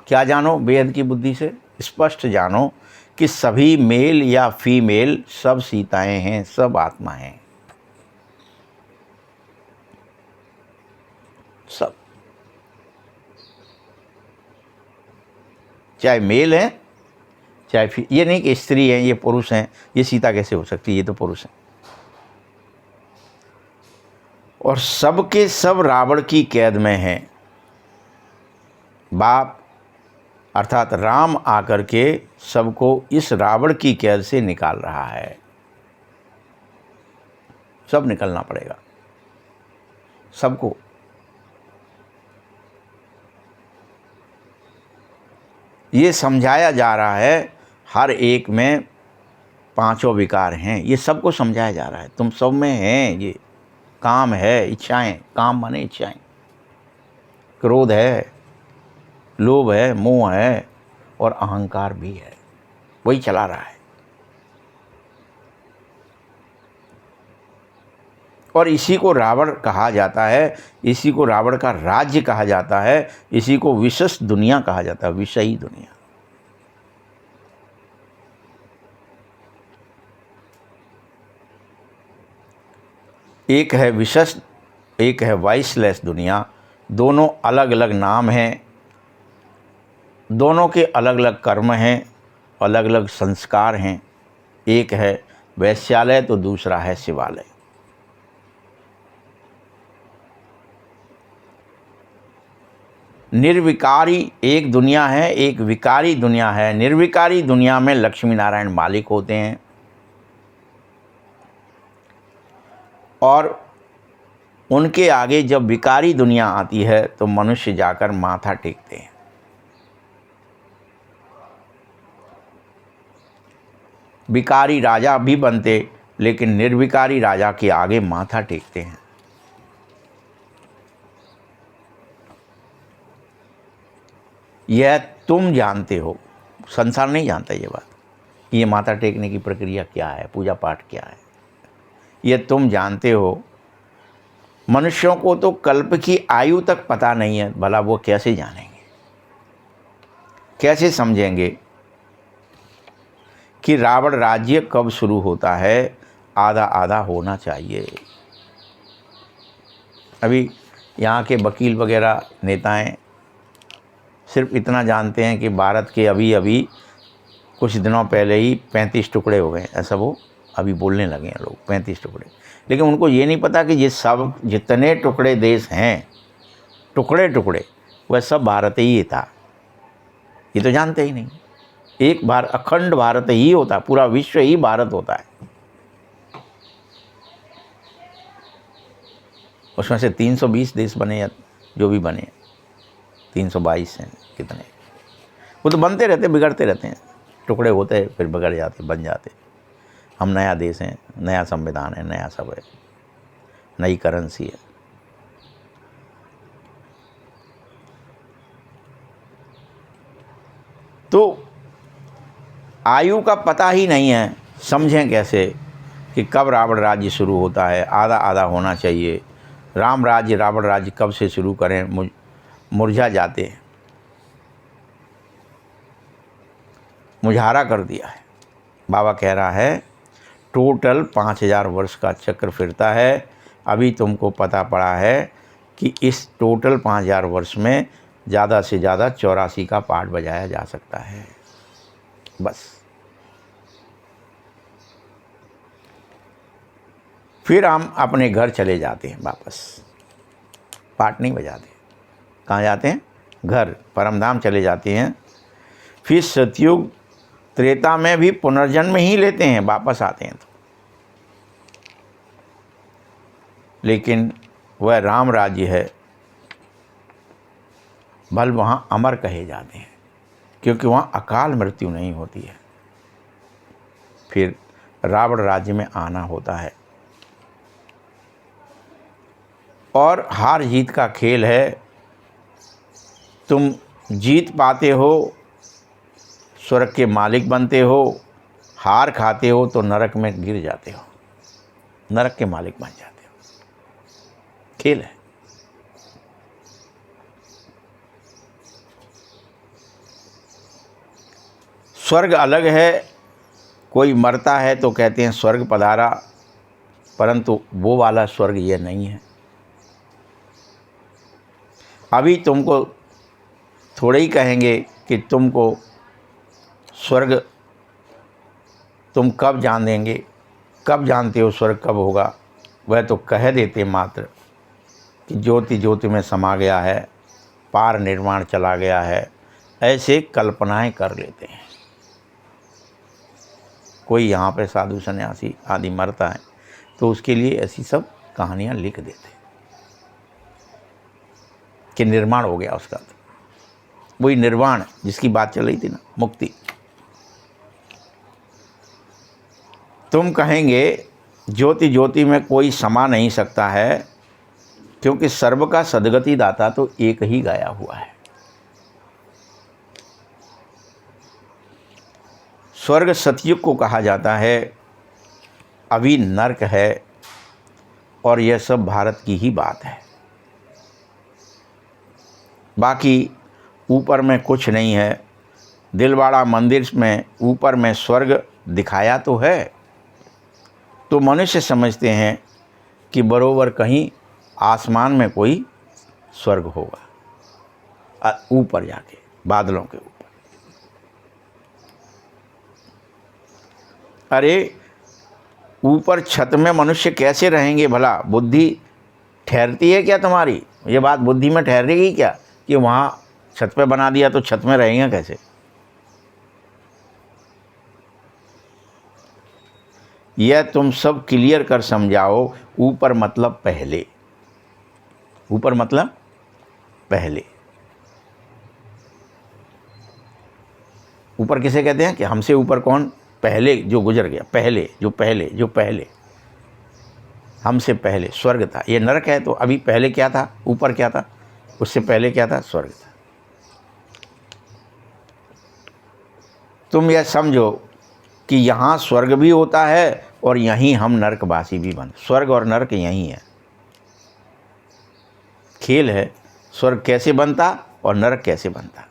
क्या जानो? बेहद की बुद्धि से स्पष्ट जानो कि सभी मेल या फीमेल सब सीताएं हैं, सब आत्मा हैं, सब। चाहे मेल हैं चाहे ये नहीं कि स्त्री हैं, ये पुरुष हैं, ये सीता कैसे हो सकती है, ये तो पुरुष हैं। और सबके सब रावण की कैद में हैं। बाप अर्थात राम आकर के सबको इस रावण की कैद से निकाल रहा है। सब निकलना पड़ेगा सबको। ये समझाया जा रहा है, हर एक में पांचों विकार हैं, ये सबको समझाया जा रहा है। तुम सब में हैं ये। काम है, इच्छाएं, काम माने इच्छाएं, क्रोध है, लोभ है, मोह है और अहंकार भी है, वही चला रहा है। और इसी को रावण कहा जाता है, इसी को रावण का राज्य कहा जाता है, इसी को विशेष दुनिया कहा जाता है, विषयी दुनिया। एक है विशेष, एक है वॉइसलेस दुनिया। दोनों अलग अलग नाम हैं, दोनों के अलग अलग कर्म हैं, अलग अलग संस्कार हैं। एक है वैश्यालय तो दूसरा है शिवालय। निर्विकारी एक दुनिया है, एक विकारी दुनिया है। निर्विकारी दुनिया में लक्ष्मी नारायण मालिक होते हैं और उनके आगे जब विकारी दुनिया आती है तो मनुष्य जाकर माथा टेकते हैं। विकारी राजा भी बनते, लेकिन निर्विकारी राजा के आगे माथा टेकते हैं। यह तुम जानते हो, संसार नहीं जानता ये बात, ये माथा टेकने की प्रक्रिया क्या है, पूजा पाठ क्या है। यह तुम जानते हो। मनुष्यों को तो कल्प की आयु तक पता नहीं है, भला वो कैसे जानेंगे, कैसे समझेंगे कि रावण राज्य कब शुरू होता है। आधा आधा होना चाहिए। अभी यहाँ के वकील वगैरह नेताएं सिर्फ इतना जानते हैं कि भारत के अभी अभी कुछ दिनों पहले ही 35 टुकड़े हो गए, ऐसा वो अभी बोलने लगे हैं लोग, 35 टुकड़े। लेकिन उनको ये नहीं पता कि ये सब जितने टुकड़े देश हैं, टुकड़े टुकड़े, वह सब भारत ही था। ये तो जानते ही नहीं। एक अखंड भारत ही होता है, पूरा विश्व ही भारत होता है। उसमें से 320 देश बने या जो भी बने, 322 हैं कितने, वो तो बनते रहते, बिगड़ते रहते हैं, टुकड़े होते फिर बिगड़ जाते, बन जाते। हम नया देश हैं, नया संविधान है, नया सब है, नई करेंसी है। तो आयु का पता ही नहीं है, समझें कैसे कि कब रावण राज्य शुरू होता है। आधा आधा होना चाहिए। राम राज्य रावण राज्य कब से शुरू करें, मुरझा जाते हैं, मुझारा कर दिया है। बाबा कह रहा है टोटल 5000 वर्ष का चक्र फिरता है। अभी तुमको पता पड़ा है कि इस टोटल 5000 वर्ष में ज़्यादा से ज़्यादा 84 का पाठ बजाया जा सकता है, बस। फिर हम अपने घर चले जाते हैं वापस, पाठ नहीं बजाते। कहाँ जाते हैं? घर, परमधाम चले जाते हैं। फिर सतयुग त्रेता में भी पुनर्जन्म ही लेते हैं, वापस आते हैं तो। लेकिन वह राम राज्य है, भल वहाँ अमर कहे जाते हैं, क्योंकि वहाँ अकाल मृत्यु नहीं होती है। फिर रावण राज्य में आना होता है और हार जीत का खेल है। तुम जीत पाते हो, स्वर्ग के मालिक बनते हो, हार खाते हो तो नरक में गिर जाते हो, नरक के मालिक बन जाते हो। खेल है। स्वर्ग अलग है। कोई मरता है तो कहते हैं स्वर्ग पधारा, परंतु वो वाला स्वर्ग ये नहीं है। अभी तुमको थोड़े ही कहेंगे कि तुमको स्वर्ग तुम कब जान देंगे, कब जानते हो स्वर्ग कब होगा। वह तो कह देते मात्र कि ज्योति ज्योति में समा गया है, पार निर्माण चला गया है, ऐसे कल्पनाएं कर लेते हैं। कोई यहाँ पे साधु सन्यासी आदि मरता है तो उसके लिए ऐसी सब कहानियाँ लिख देते कि निर्माण हो गया उसका। वही निर्वाण जिसकी बात चल रही थी ना, मुक्ति। तुम कहेंगे ज्योति ज्योति में कोई समा नहीं सकता है, क्योंकि सर्व का सद्गति दाता तो एक ही गाया हुआ है। स्वर्ग सतयुग को कहा जाता है, अभी नरक है, और यह सब भारत की ही बात है। बाकी ऊपर में कुछ नहीं है। दिलवाड़ा मंदिर में ऊपर में स्वर्ग दिखाया तो है, तो मनुष्य समझते हैं कि बरोबर कहीं आसमान में कोई स्वर्ग होगा, ऊपर जाके बादलों के ऊपर। अरे ऊपर छत में मनुष्य कैसे रहेंगे भला? बुद्धि ठहरती है क्या तुम्हारी? ये बात बुद्धि में ठहरेगी क्या कि वहाँ छत पे बना दिया तो छत में रहेंगे कैसे? यह तुम सब क्लियर कर समझाओ। ऊपर मतलब पहले, ऊपर मतलब पहले। ऊपर किसे कहते हैं? कि हमसे ऊपर कौन? पहले जो गुजर गया, पहले जो पहले हमसे पहले स्वर्ग था। ये नरक है तो अभी पहले क्या था? ऊपर क्या था? उससे पहले क्या था? स्वर्ग था। तुम यह समझो कि यहाँ स्वर्ग भी होता है और यहीं हम नरकवासी भी बन। स्वर्ग और नरक यहीं है, खेल है। स्वर्ग कैसे बनता और नरक कैसे बनता।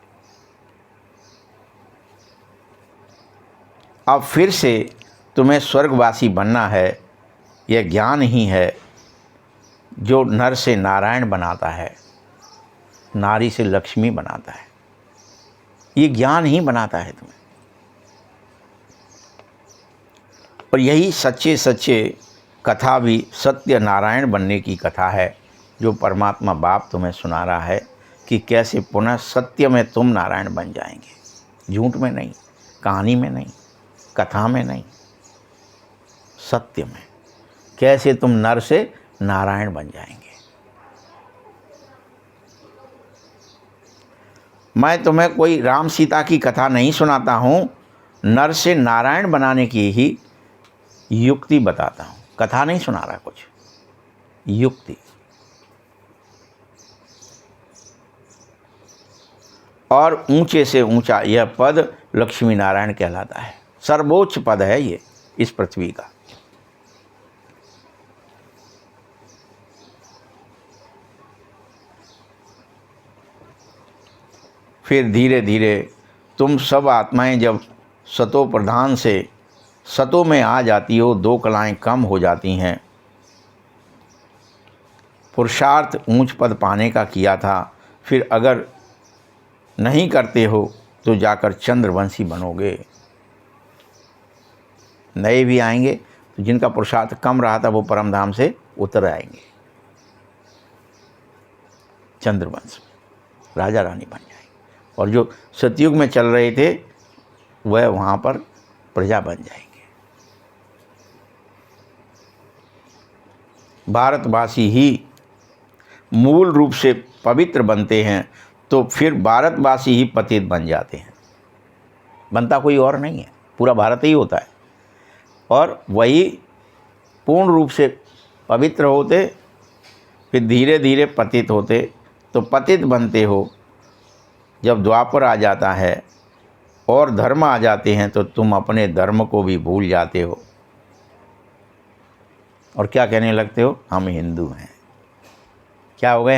अब फिर से तुम्हें स्वर्गवासी बनना है। यह ज्ञान ही है जो नर से नारायण बनाता है, नारी से लक्ष्मी बनाता है। ये ज्ञान ही बनाता है तुम्हें। और यही सच्चे सच्चे कथा भी सत्य नारायण बनने की कथा है, जो परमात्मा बाप तुम्हें सुना रहा है कि कैसे पुनः सत्य में तुम नारायण बन जाएंगे। झूठ में नहीं, कहानी में नहीं, कथा में नहीं, सत्य में कैसे तुम नर से नारायण बन जाएंगे। मैं तुम्हें कोई राम सीता की कथा नहीं सुनाता हूँ, नर से नारायण बनाने की ही युक्ति बताता हूँ। कथा नहीं सुना रहा, कुछ युक्ति। और ऊंचे से ऊंचा यह पद लक्ष्मी नारायण कहलाता है। सर्वोच्च पद है ये इस पृथ्वी का। फिर धीरे धीरे तुम सब आत्माएं जब सतो प्रधान से सतों में आ जाती हो, दो कलाएं कम हो जाती हैं। पुरुषार्थ ऊंच पद पाने का किया था, फिर अगर नहीं करते हो तो जाकर चंद्रवंशी बनोगे। नए भी आएंगे तो जिनका पुरुषार्थ कम रहा था वो परमधाम से उतर आएंगे, चंद्रवंश में राजा रानी बन जाएंगे। और जो सतयुग में चल रहे थे वह वहाँ पर प्रजा बन जाएंगे। भारतवासी ही मूल रूप से पवित्र बनते हैं तो फिर भारतवासी ही पतित बन जाते हैं। बनता कोई और नहीं है, पूरा भारत ही होता है। और वही पूर्ण रूप से पवित्र होते, फिर धीरे धीरे पतित होते। तो पतित बनते हो जब द्वापर आ जाता है और धर्म आ जाते हैं तो तुम अपने धर्म को भी भूल जाते हो और क्या कहने लगते हो? हम हिंदू हैं। क्या हो गए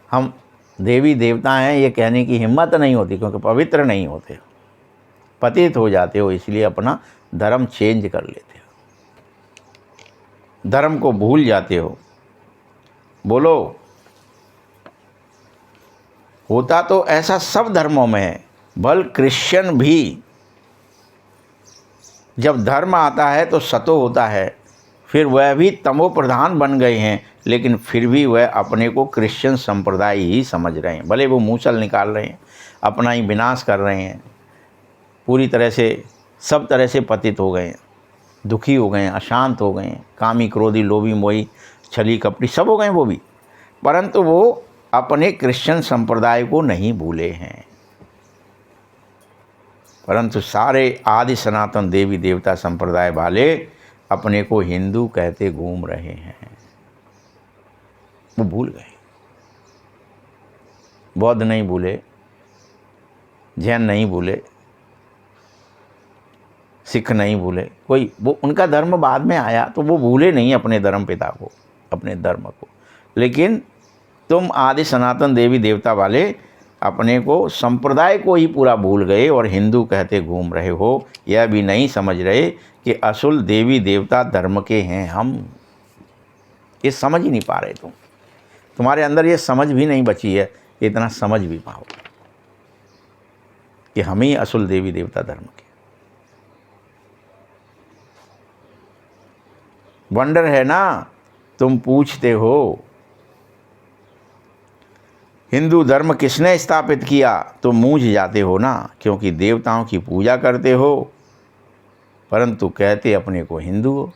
हम देवी देवता हैं ये कहने की हिम्मत नहीं होती, क्योंकि पवित्र नहीं होते हो, पतित हो जाते हो। इसलिए अपना धर्म चेंज कर लेते हो, धर्म को भूल जाते हो। बोलो, होता तो ऐसा सब धर्मों में है। भल क्रिश्चियन भी जब धर्म आता है तो सतो होता है, फिर वह भी तमो प्रधान बन गए हैं, लेकिन फिर भी वह अपने को क्रिश्चियन संप्रदाय ही समझ रहे हैं। भले वो मूसल निकाल रहे हैं, अपना ही विनाश कर रहे हैं, पूरी तरह से सब तरह से पतित हो गए हैं, दुखी हो गए हैं, अशांत हो गए हैं, कामी क्रोधी लोभी मोही छली कपटी सब हो गए वो भी, परंतु वो अपने क्रिश्चियन संप्रदाय को नहीं भूले हैं। परंतु सारे आदि सनातन देवी देवता संप्रदाय वाले अपने को हिंदू कहते घूम रहे हैं, वो भूल गए। बौद्ध नहीं भूले, जैन नहीं भूले, सिख नहीं भूले, कोई वो उनका धर्म बाद में आया तो वो भूले नहीं अपने धर्म पिता को, अपने धर्म को। लेकिन तुम आदि सनातन देवी देवता वाले अपने को संप्रदाय को ही पूरा भूल गए और हिंदू कहते घूम रहे हो। यह भी नहीं समझ रहे कि असुल देवी देवता धर्म के हैं हम। ये समझ ही नहीं पा रहे तुम्हारे अंदर ये समझ भी नहीं बची है, इतना समझ भी पाओ कि हम ही असल देवी देवता धर्म के। वंडर है ना, तुम पूछते हो हिंदू धर्म किसने स्थापित किया, तो मूझ जाते हो ना, क्योंकि देवताओं की पूजा करते हो परंतु कहते अपने को हिंदू हो।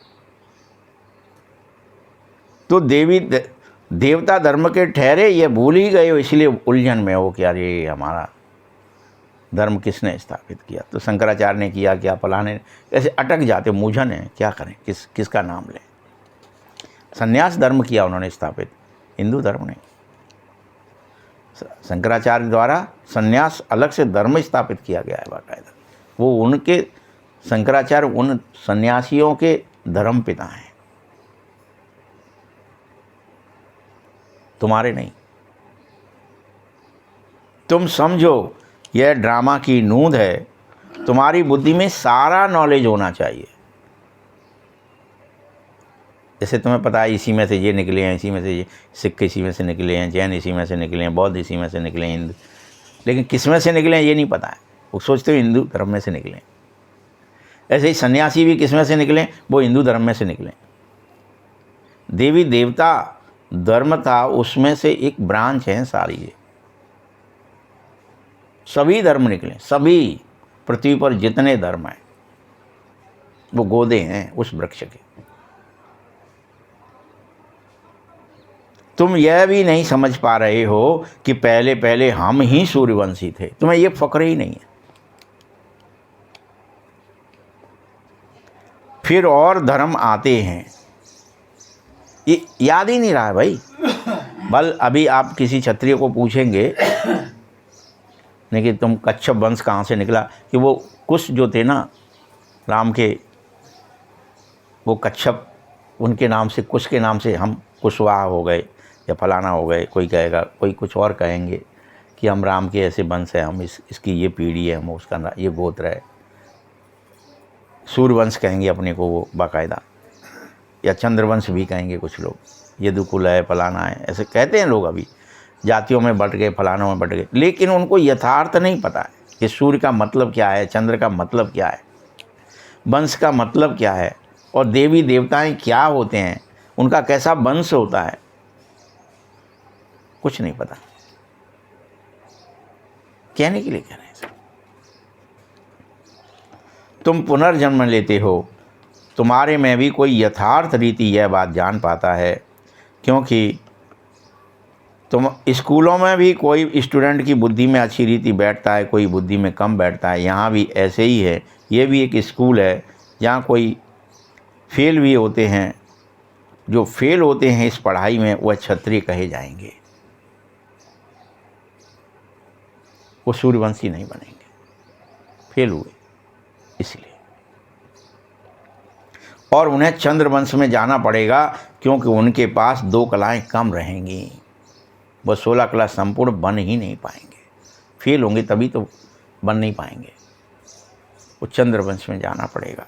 तो देवता धर्म के ठहरे, ये भूल ही गए हो, इसलिए उलझन में हो कि अरे हमारा धर्म किसने स्थापित किया, तो शंकराचार्य ने किया क्या, फलाने, ऐसे अटक जाते, मूझन है, क्या करें, किसका नाम लें। संन्यास धर्म किया उन्होंने स्थापित, हिंदू धर्म नहीं। शंकराचार्य द्वारा संन्यास अलग से धर्म स्थापित किया गया है बाकायदा। वो उनके शंकराचार्य उन सन्यासियों के धर्म पिता हैं, तुम्हारे नहीं। तुम समझो यह ड्रामा की नूंद है, तुम्हारी बुद्धि में सारा नॉलेज होना चाहिए। जैसे तुम्हें पता है इसी में से ये निकले हैं, इसी में से ये सिख इसी में से निकले हैं, जैन इसी में से निकले हैं, बौद्ध इसी में से निकले हैं, हिंदू, लेकिन किस में से निकले हैं ये नहीं पता है। वो सोचते हो हिंदू धर्म में से निकले हैं। ऐसे ही सन्यासी भी किस में से निकले, वो हिंदू धर्म में से निकले। देवी देवता धर्म था, उसमें से एक ब्रांच है सारी ये। सभी धर्म निकले, सभी पृथ्वी पर जितने धर्म हैं वो गोदे हैं उस वृक्ष के। तुम यह भी नहीं समझ पा रहे हो कि पहले पहले हम ही सूर्यवंशी थे, तुम्हें ये फक्र ही नहीं है। फिर और धर्म आते हैं, ये याद ही नहीं रहा है भाई। बल अभी आप किसी क्षत्रिय को पूछेंगे नहीं कि तुम कच्छप वंश कहाँ से निकला, कि वो कुश जो थे ना राम के, वो कच्छप, उनके नाम से, कुश के नाम से हम कुशवाहा हो गए या फलाना हो गए। कोई कहेगा, कोई कुछ और कहेंगे कि हम राम के ऐसे वंश हैं, हम इसकी ये पीढ़ी है, हम उसका ये गोत्र है। सूर्यवंश कहेंगे अपने को वो बाकायदा, या चंद्रवंश भी कहेंगे कुछ लोग, यदुकुल है, फलाना है, ऐसे कहते हैं लोग। अभी जातियों में बट गए, फलानों में बट गए, लेकिन उनको यथार्थ नहीं पता है कि सूर्य का मतलब क्या है, चंद्र का मतलब क्या है, वंश का मतलब क्या है, और देवी देवताएं क्या होते हैं, उनका कैसा वंश होता है, कुछ नहीं पता। कहने के लिए कह रहे हैं। तुम पुनर्जन्म लेते हो, तुम्हारे में भी कोई यथार्थ रीति यह बात जान पाता है, क्योंकि तुम स्कूलों में भी कोई स्टूडेंट की बुद्धि में अच्छी रीति बैठता है, कोई बुद्धि में कम बैठता है। यहाँ भी ऐसे ही है, ये भी एक स्कूल है जहाँ कोई फेल भी होते हैं। जो फेल होते हैं इस पढ़ाई में वह क्षत्रिय कहे जाएंगे, वो सूर्यवंशी नहीं बनेंगे, फेल हुए इसलिए। और उन्हें चंद्रवंश में जाना पड़ेगा, क्योंकि उनके पास 2 कलाएं कम रहेंगी, वह 16 कला संपूर्ण बन ही नहीं पाएंगे। फेल होंगे तभी तो बन नहीं पाएंगे, वो चंद्रवंश में जाना पड़ेगा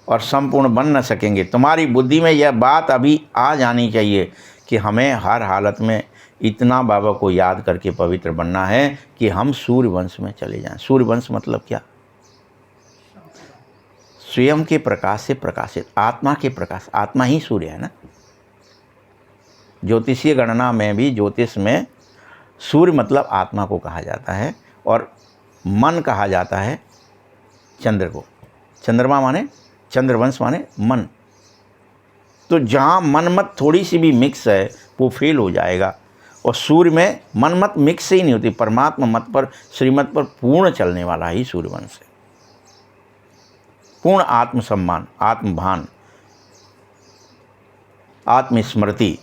और संपूर्ण बन न सकेंगे। तुम्हारी बुद्धि में यह बात अभी आ जानी चाहिए कि हमें हर हालत में इतना बाबा को याद करके पवित्र बनना है कि हम सूर्यवंश में चले जाएं। सूर्यवंश मतलब क्या? स्वयं के प्रकाश से प्रकाशित, आत्मा के प्रकाश। आत्मा ही सूर्य है ना। ज्योतिषीय गणना में भी, ज्योतिष में सूर्य मतलब आत्मा को कहा जाता है, और मन कहा जाता है चंद्र को। चंद्रमा माने, चंद्रवंश माने मन। तो जहाँ मनमत थोड़ी सी भी मिक्स है वो फेल हो जाएगा। और सूर्य में मनमत मिक्स ही नहीं होती, परमात्मा मत पर, श्रीमत पर पूर्ण चलने वाला ही सूर्यवंश है। पूर्ण आत्मसम्मान, आत्मभान, आत्मस्मृति।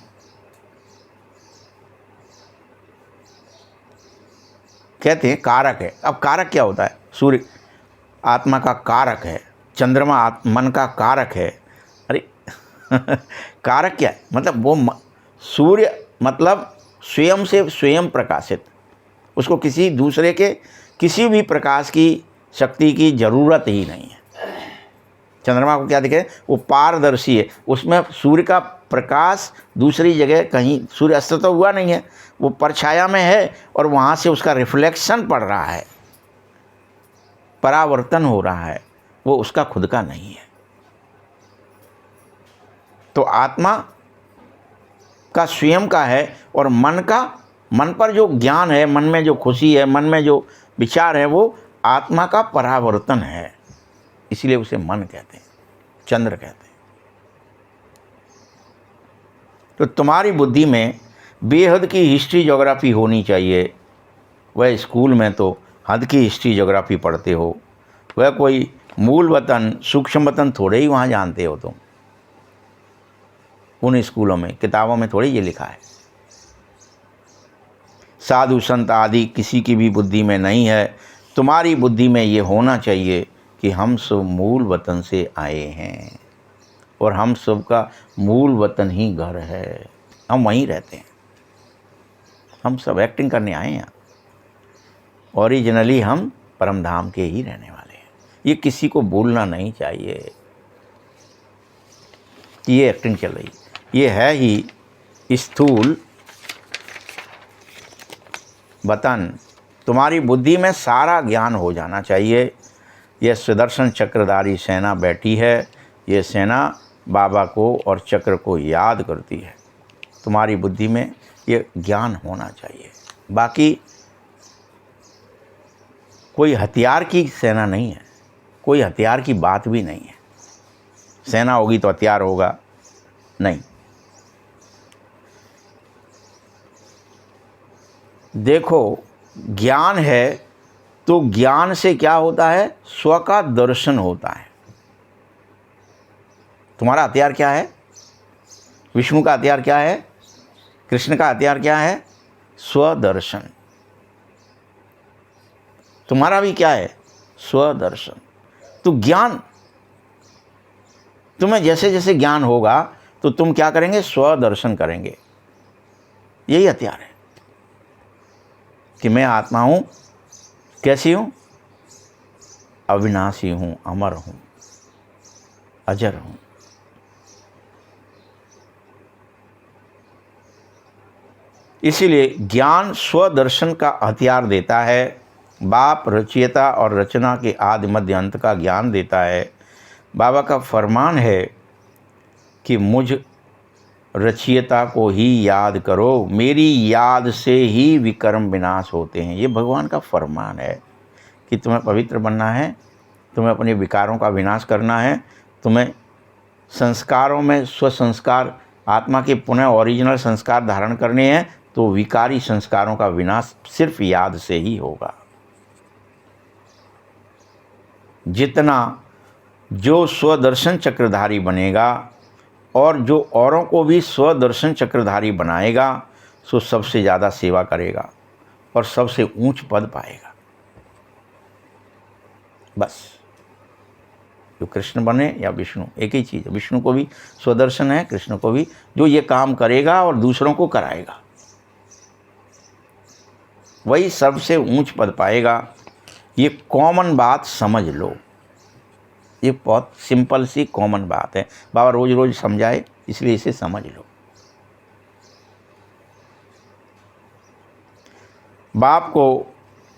कहते हैं कारक है। अब कारक क्या होता है? सूर्य आत्मा का कारक है, चंद्रमा मन का कारक है। अरे कारक क्या है? मतलब वो सूर्य मतलब स्वयं से स्वयं प्रकाशित, उसको किसी दूसरे के किसी भी प्रकाश की शक्ति की ज़रूरत ही नहीं है। चंद्रमा को क्या दिखे, वो पारदर्शी है, उसमें सूर्य का प्रकाश दूसरी जगह कहीं, सूर्य अस्त तो हुआ नहीं है, वो परछाया में है और वहाँ से उसका रिफ्लेक्शन पड़ रहा है, परावर्तन हो रहा है, वो उसका खुद का नहीं है। तो आत्मा का स्वयं का है और मन पर जो ज्ञान है, मन में जो खुशी है, मन में जो विचार है, वो आत्मा का परावर्तन है, इसलिए उसे मन कहते हैं, चंद्र कहते हैं। तो तुम्हारी बुद्धि में बेहद की हिस्ट्री ज्योग्राफी होनी चाहिए। वह स्कूल में तो हद की हिस्ट्री ज्योग्राफी पढ़ते हो, वह कोई मूल वतन सूक्ष्म वतन थोड़े ही वहाँ जानते हो तुम। उन स्कूलों में किताबों में थोड़ी ये लिखा है। साधु संत आदि किसी की भी बुद्धि में नहीं है। तुम्हारी बुद्धि में ये होना चाहिए कि हम सब मूल वतन से आए हैं और हम सब का मूल वतन ही घर है, हम वहीं रहते हैं, हम सब एक्टिंग करने आए हैं। ओरिजिनली हम परम धाम के ही रहने वाले हैं। ये किसी को भूलना नहीं चाहिए कि ये एक्टिंग चल रही, ये है ही स्थूल वतन। तुम्हारी बुद्धि में सारा ज्ञान हो जाना चाहिए। यह सुदर्शन चक्रधारी सेना बैठी है, ये सेना बाबा को और चक्र को याद करती है। तुम्हारी बुद्धि में ये ज्ञान होना चाहिए। बाकी कोई हथियार की सेना नहीं है, कोई हथियार की बात भी नहीं है। सेना होगी तो हथियार होगा, नहीं। देखो, ज्ञान है तो ज्ञान से क्या होता है, स्व का दर्शन होता है। तुम्हारा हथियार क्या है, विष्णु का हथियार क्या है, कृष्ण का हथियार क्या है, स्वदर्शन। तुम्हारा भी क्या है, स्वदर्शन। तो ज्ञान, तुम्हें जैसे जैसे ज्ञान होगा तो तुम क्या करेंगे, स्वदर्शन करेंगे। यही हथियार है कि मैं आत्मा हूं। कैसी हूं, अविनाशी हूं, अमर हूं, अजर हूं। इसीलिए ज्ञान स्वदर्शन का हथियार देता है। बाप रचयिता और रचना के आदि मध्य अंत का ज्ञान देता है। बाबा का फरमान है कि मुझ रचयिता को ही याद करो, मेरी याद से ही विकर्म विनाश होते हैं। ये भगवान का फरमान है कि तुम्हें पवित्र बनना है, तुम्हें अपने विकारों का विनाश करना है, तुम्हें संस्कारों में स्वसंस्कार, आत्मा के पुनः ओरिजिनल संस्कार धारण करने हैं, तो विकारी संस्कारों का विनाश सिर्फ याद से ही होगा। जितना जो स्वदर्शन चक्रधारी बनेगा और जो औरों को भी स्वदर्शन चक्रधारी बनाएगा, सो सबसे ज़्यादा सेवा करेगा और सबसे ऊंच पद पाएगा। बस, जो कृष्ण बने या विष्णु, एक ही चीज़ है। विष्णु को भी स्वदर्शन है, कृष्ण को भी। जो ये काम करेगा और दूसरों को कराएगा, वही सबसे ऊंच पद पाएगा। ये कॉमन बात समझ लो, ये बहुत सिंपल सी कॉमन बात है। बाबा रोज रोज समझाए, इसलिए इसे समझ लो। बाप को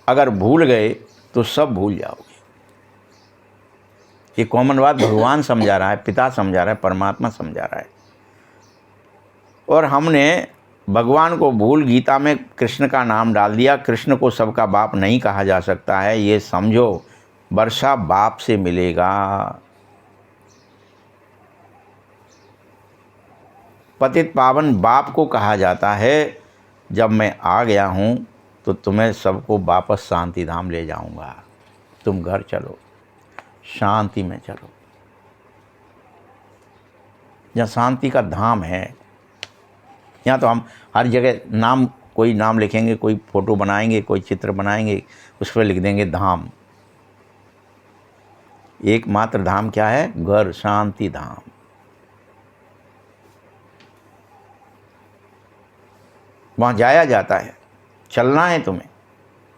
अगर भूल गए तो सब भूल जाओगे। ये कॉमन बात भगवान समझा रहा है, पिता समझा रहा है, परमात्मा समझा रहा है। और हमने भगवान को भूल गीता में कृष्ण का नाम डाल दिया। कृष्ण को सबका बाप नहीं कहा जा सकता है, ये समझो। वर्षा बाप से मिलेगा। पतित पावन बाप को कहा जाता है। जब मैं आ गया हूँ तो तुम्हें सबको वापस शांति धाम ले जाऊँगा। तुम घर चलो, शांति में चलो, जहाँ शांति का धाम है। यहाँ तो हम हर जगह नाम, कोई नाम लिखेंगे, कोई फ़ोटो बनाएंगे, कोई चित्र बनाएंगे, उस पर लिख देंगे धाम। एकमात्र धाम क्या है, घर, शांति धाम। वहाँ जाया जाता है, चलना है तुम्हें।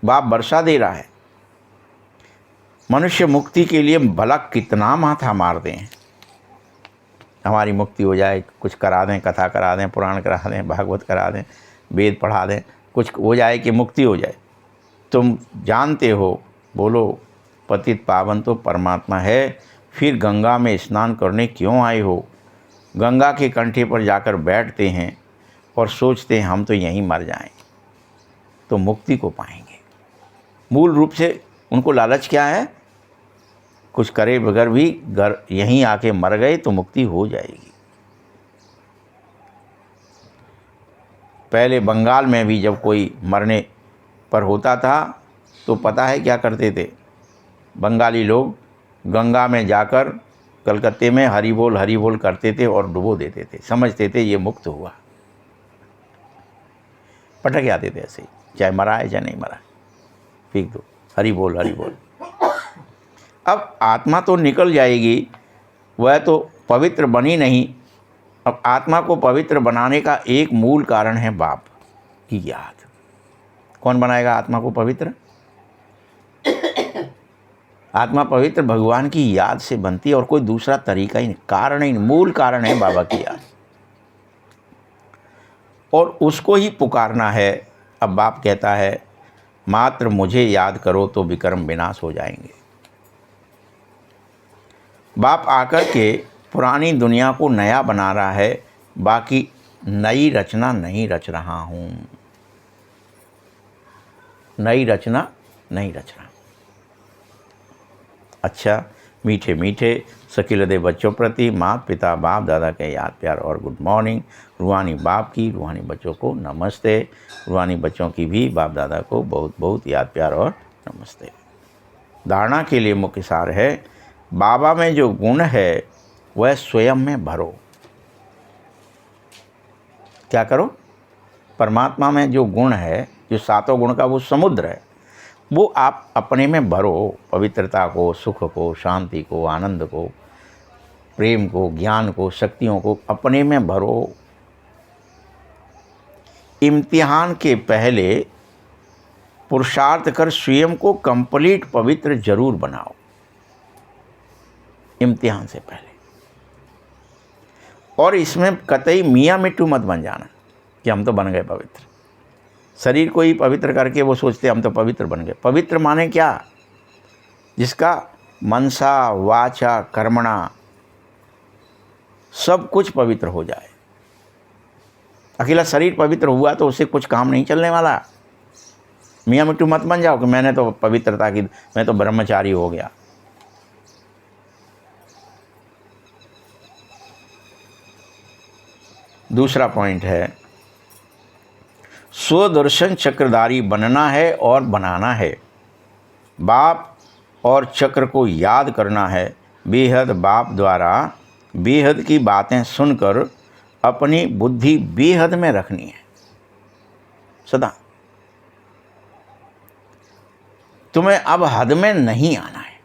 बाप वर्षा दे रहा है। मनुष्य मुक्ति के लिए भला कितना माथा मार दें, हमारी मुक्ति हो जाए, कुछ करा दें, कथा करा दें, पुराण करा दें, भागवत करा दें, वेद पढ़ा दें, कुछ हो जाए कि मुक्ति हो जाए। तुम जानते हो, बोलो, पतित पावन तो परमात्मा है, फिर गंगा में स्नान करने क्यों आए हो? गंगा के कंठे पर जाकर बैठते हैं और सोचते हैं हम तो यहीं मर जाएं, तो मुक्ति को पाएंगे। मूल रूप से उनको लालच क्या है? कुछ करे बगैर भी घर यहीं आके मर गए तो मुक्ति हो जाएगी। पहले बंगाल में भी जब कोई मरने पर होता था तो पता है क्या करते थे? बंगाली लोग गंगा में जाकर कलकत्ते में हरि बोल करते थे और डुबो देते थे, समझते थे ये मुक्त हुआ। पटक आते थे ऐसे ही, चाहे मरा है चाहे नहीं मरा है, फेंक दो, हरि बोल। अब आत्मा तो निकल जाएगी, वह तो पवित्र बनी नहीं। अब आत्मा को पवित्र बनाने का एक मूल कारण है बाप की याद। कौन बनाएगा आत्मा को पवित्र? आत्मा पवित्र भगवान की याद से बनती है, और कोई दूसरा तरीका ही नहीं, कारण ही नहीं, मूल कारण है बाबा की याद, और उसको ही पुकारना है। अब बाप कहता है मात्र मुझे याद करो तो विक्रम विनाश हो जाएंगे। बाप आकर के पुरानी दुनिया को नया बना रहा है, बाकी नई रचना नहीं रच रहा हूँ, नई रचना नहीं रच रहा। अच्छा, मीठे मीठे सखी हृदय बच्चों प्रति माता पिता बाप दादा के याद प्यार और गुड मॉर्निंग। रूहानी बाप की, रूहानी बच्चों को नमस्ते। रूहानी बच्चों की भी बाप दादा को बहुत बहुत याद प्यार और नमस्ते। धारणा के लिए मुख्य सार है, बाबा में जो गुण है वह स्वयं में भरो। क्या करो? परमात्मा में जो गुण है, जो सातों गुण का वो समुद्र है, वो आप अपने में भरो। पवित्रता को, सुख को, शांति को, आनंद को, प्रेम को, ज्ञान को, शक्तियों को अपने में भरो। इम्तिहान के पहले पुरुषार्थ कर स्वयं को कंप्लीट पवित्र जरूर बनाओ, इम्तिहान से पहले। और इसमें कतई मियाँ मिट्टू मत बन जाना कि हम तो बन गए पवित्र। शरीर को ही पवित्र करके वो सोचते हम तो पवित्र बन गए। पवित्र माने क्या? जिसका मनसा वाचा कर्मणा सब कुछ पवित्र हो जाए। अकेला शरीर पवित्र हुआ तो उससे कुछ काम नहीं चलने वाला। मियाँ मिट्टू मत बन जाओ कि मैंने तो पवित्रता की, मैं तो ब्रह्मचारी हो गया। दूसरा पॉइंट है, स्वदर्शन चक्रधारी बनना है और बनाना है। बाप और चक्र को याद करना है। बेहद बाप द्वारा बेहद की बातें सुनकर अपनी बुद्धि बेहद में रखनी है सदा। तुम्हें अब हद में नहीं आना है।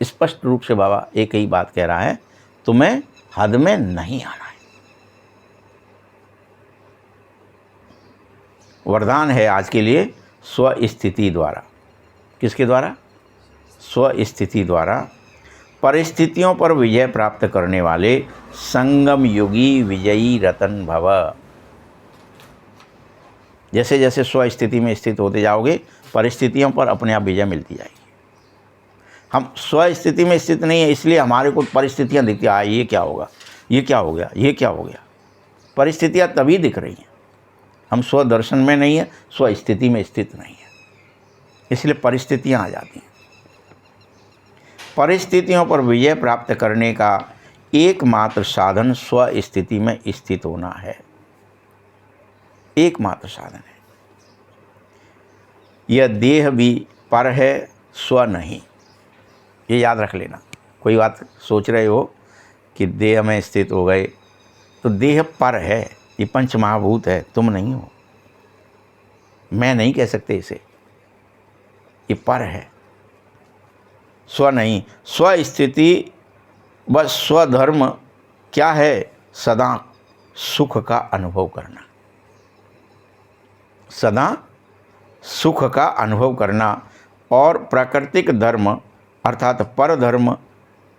स्पष्ट रूप से बाबा एक ही बात कह रहा है, तुम्हें हद में नहीं आना है। वरदान है आज के लिए, स्वस्थिति द्वारा। किसके द्वारा? स्वस्थिति द्वारा परिस्थितियों पर विजय प्राप्त करने वाले संगम युगी विजयी रतन भव। जैसे जैसे स्वस्थिति में स्थित होते जाओगे, परिस्थितियों पर अपने आप विजय मिलती जाएगी। हम स्वस्थिति में स्थित नहीं है, इसलिए हमारे को परिस्थितियाँ दिखती हैं, ये क्या होगा, ये क्या हो गया, ये क्या हो गया। परिस्थितियाँ तभी दिख रही हैं, हम स्वदर्शन में नहीं है, स्वस्थिति में स्थित नहीं है, इसलिए परिस्थितियाँ आ जाती हैं। परिस्थितियों पर विजय प्राप्त करने का एकमात्र साधन स्वस्थिति में स्थित होना है। एकमात्र साधन है। यह देह भी पर है, स्व नहीं। ये याद रख लेना। कोई बात सोच रहे हो कि देह में स्थित हो गए, तो देह पर है, ये पंच महाभूत है, तुम नहीं हो। मैं नहीं कह सकते इसे, ये पर है, स्व नहीं। स्वस्थिति बस स्वधर्म क्या है? सदा सुख का अनुभव करना, सदा सुख का अनुभव करना। और प्राकृतिक धर्म अर्थात परधर्म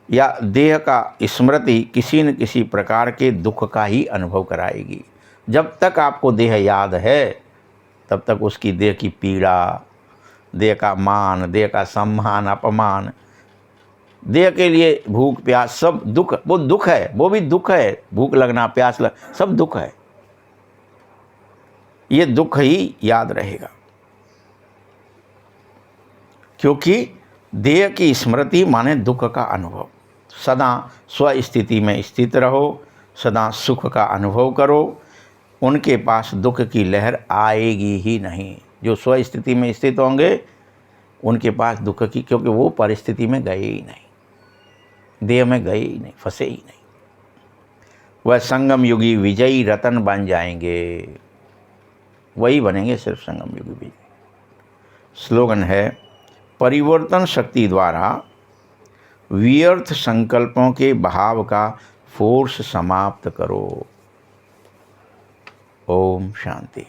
या देह का स्मृति किसी न किसी प्रकार के दुख का ही अनुभव कराएगी। जब तक आपको देह याद है तब तक उसकी देह की पीड़ा, देह का मान, देह का सम्मान, अपमान, देह के लिए भूख प्यास, सब दुख, वो दुख है, वो भी दुख है। भूख लगना, प्यास सब दुख है। ये दुख ही याद रहेगा, क्योंकि देह की स्मृति माने दुख का अनुभव। सदा स्वस्थिति में स्थित रहो, सदा सुख का अनुभव करो, उनके पास दुख की लहर आएगी ही नहीं। जो स्वस्थिति में स्थित होंगे उनके पास दुख की, क्योंकि वो परिस्थिति में गए ही नहीं, देह में गए ही नहीं, फंसे ही नहीं। वह संगम युगी विजयी रतन बन जाएंगे, वही बनेंगे सिर्फ संगम युगी विजयी। स्लोगन है, परिवर्तन शक्ति द्वारा व्यर्थ संकल्पों के बहाव का फोर्स समाप्त करो। ओम शांति।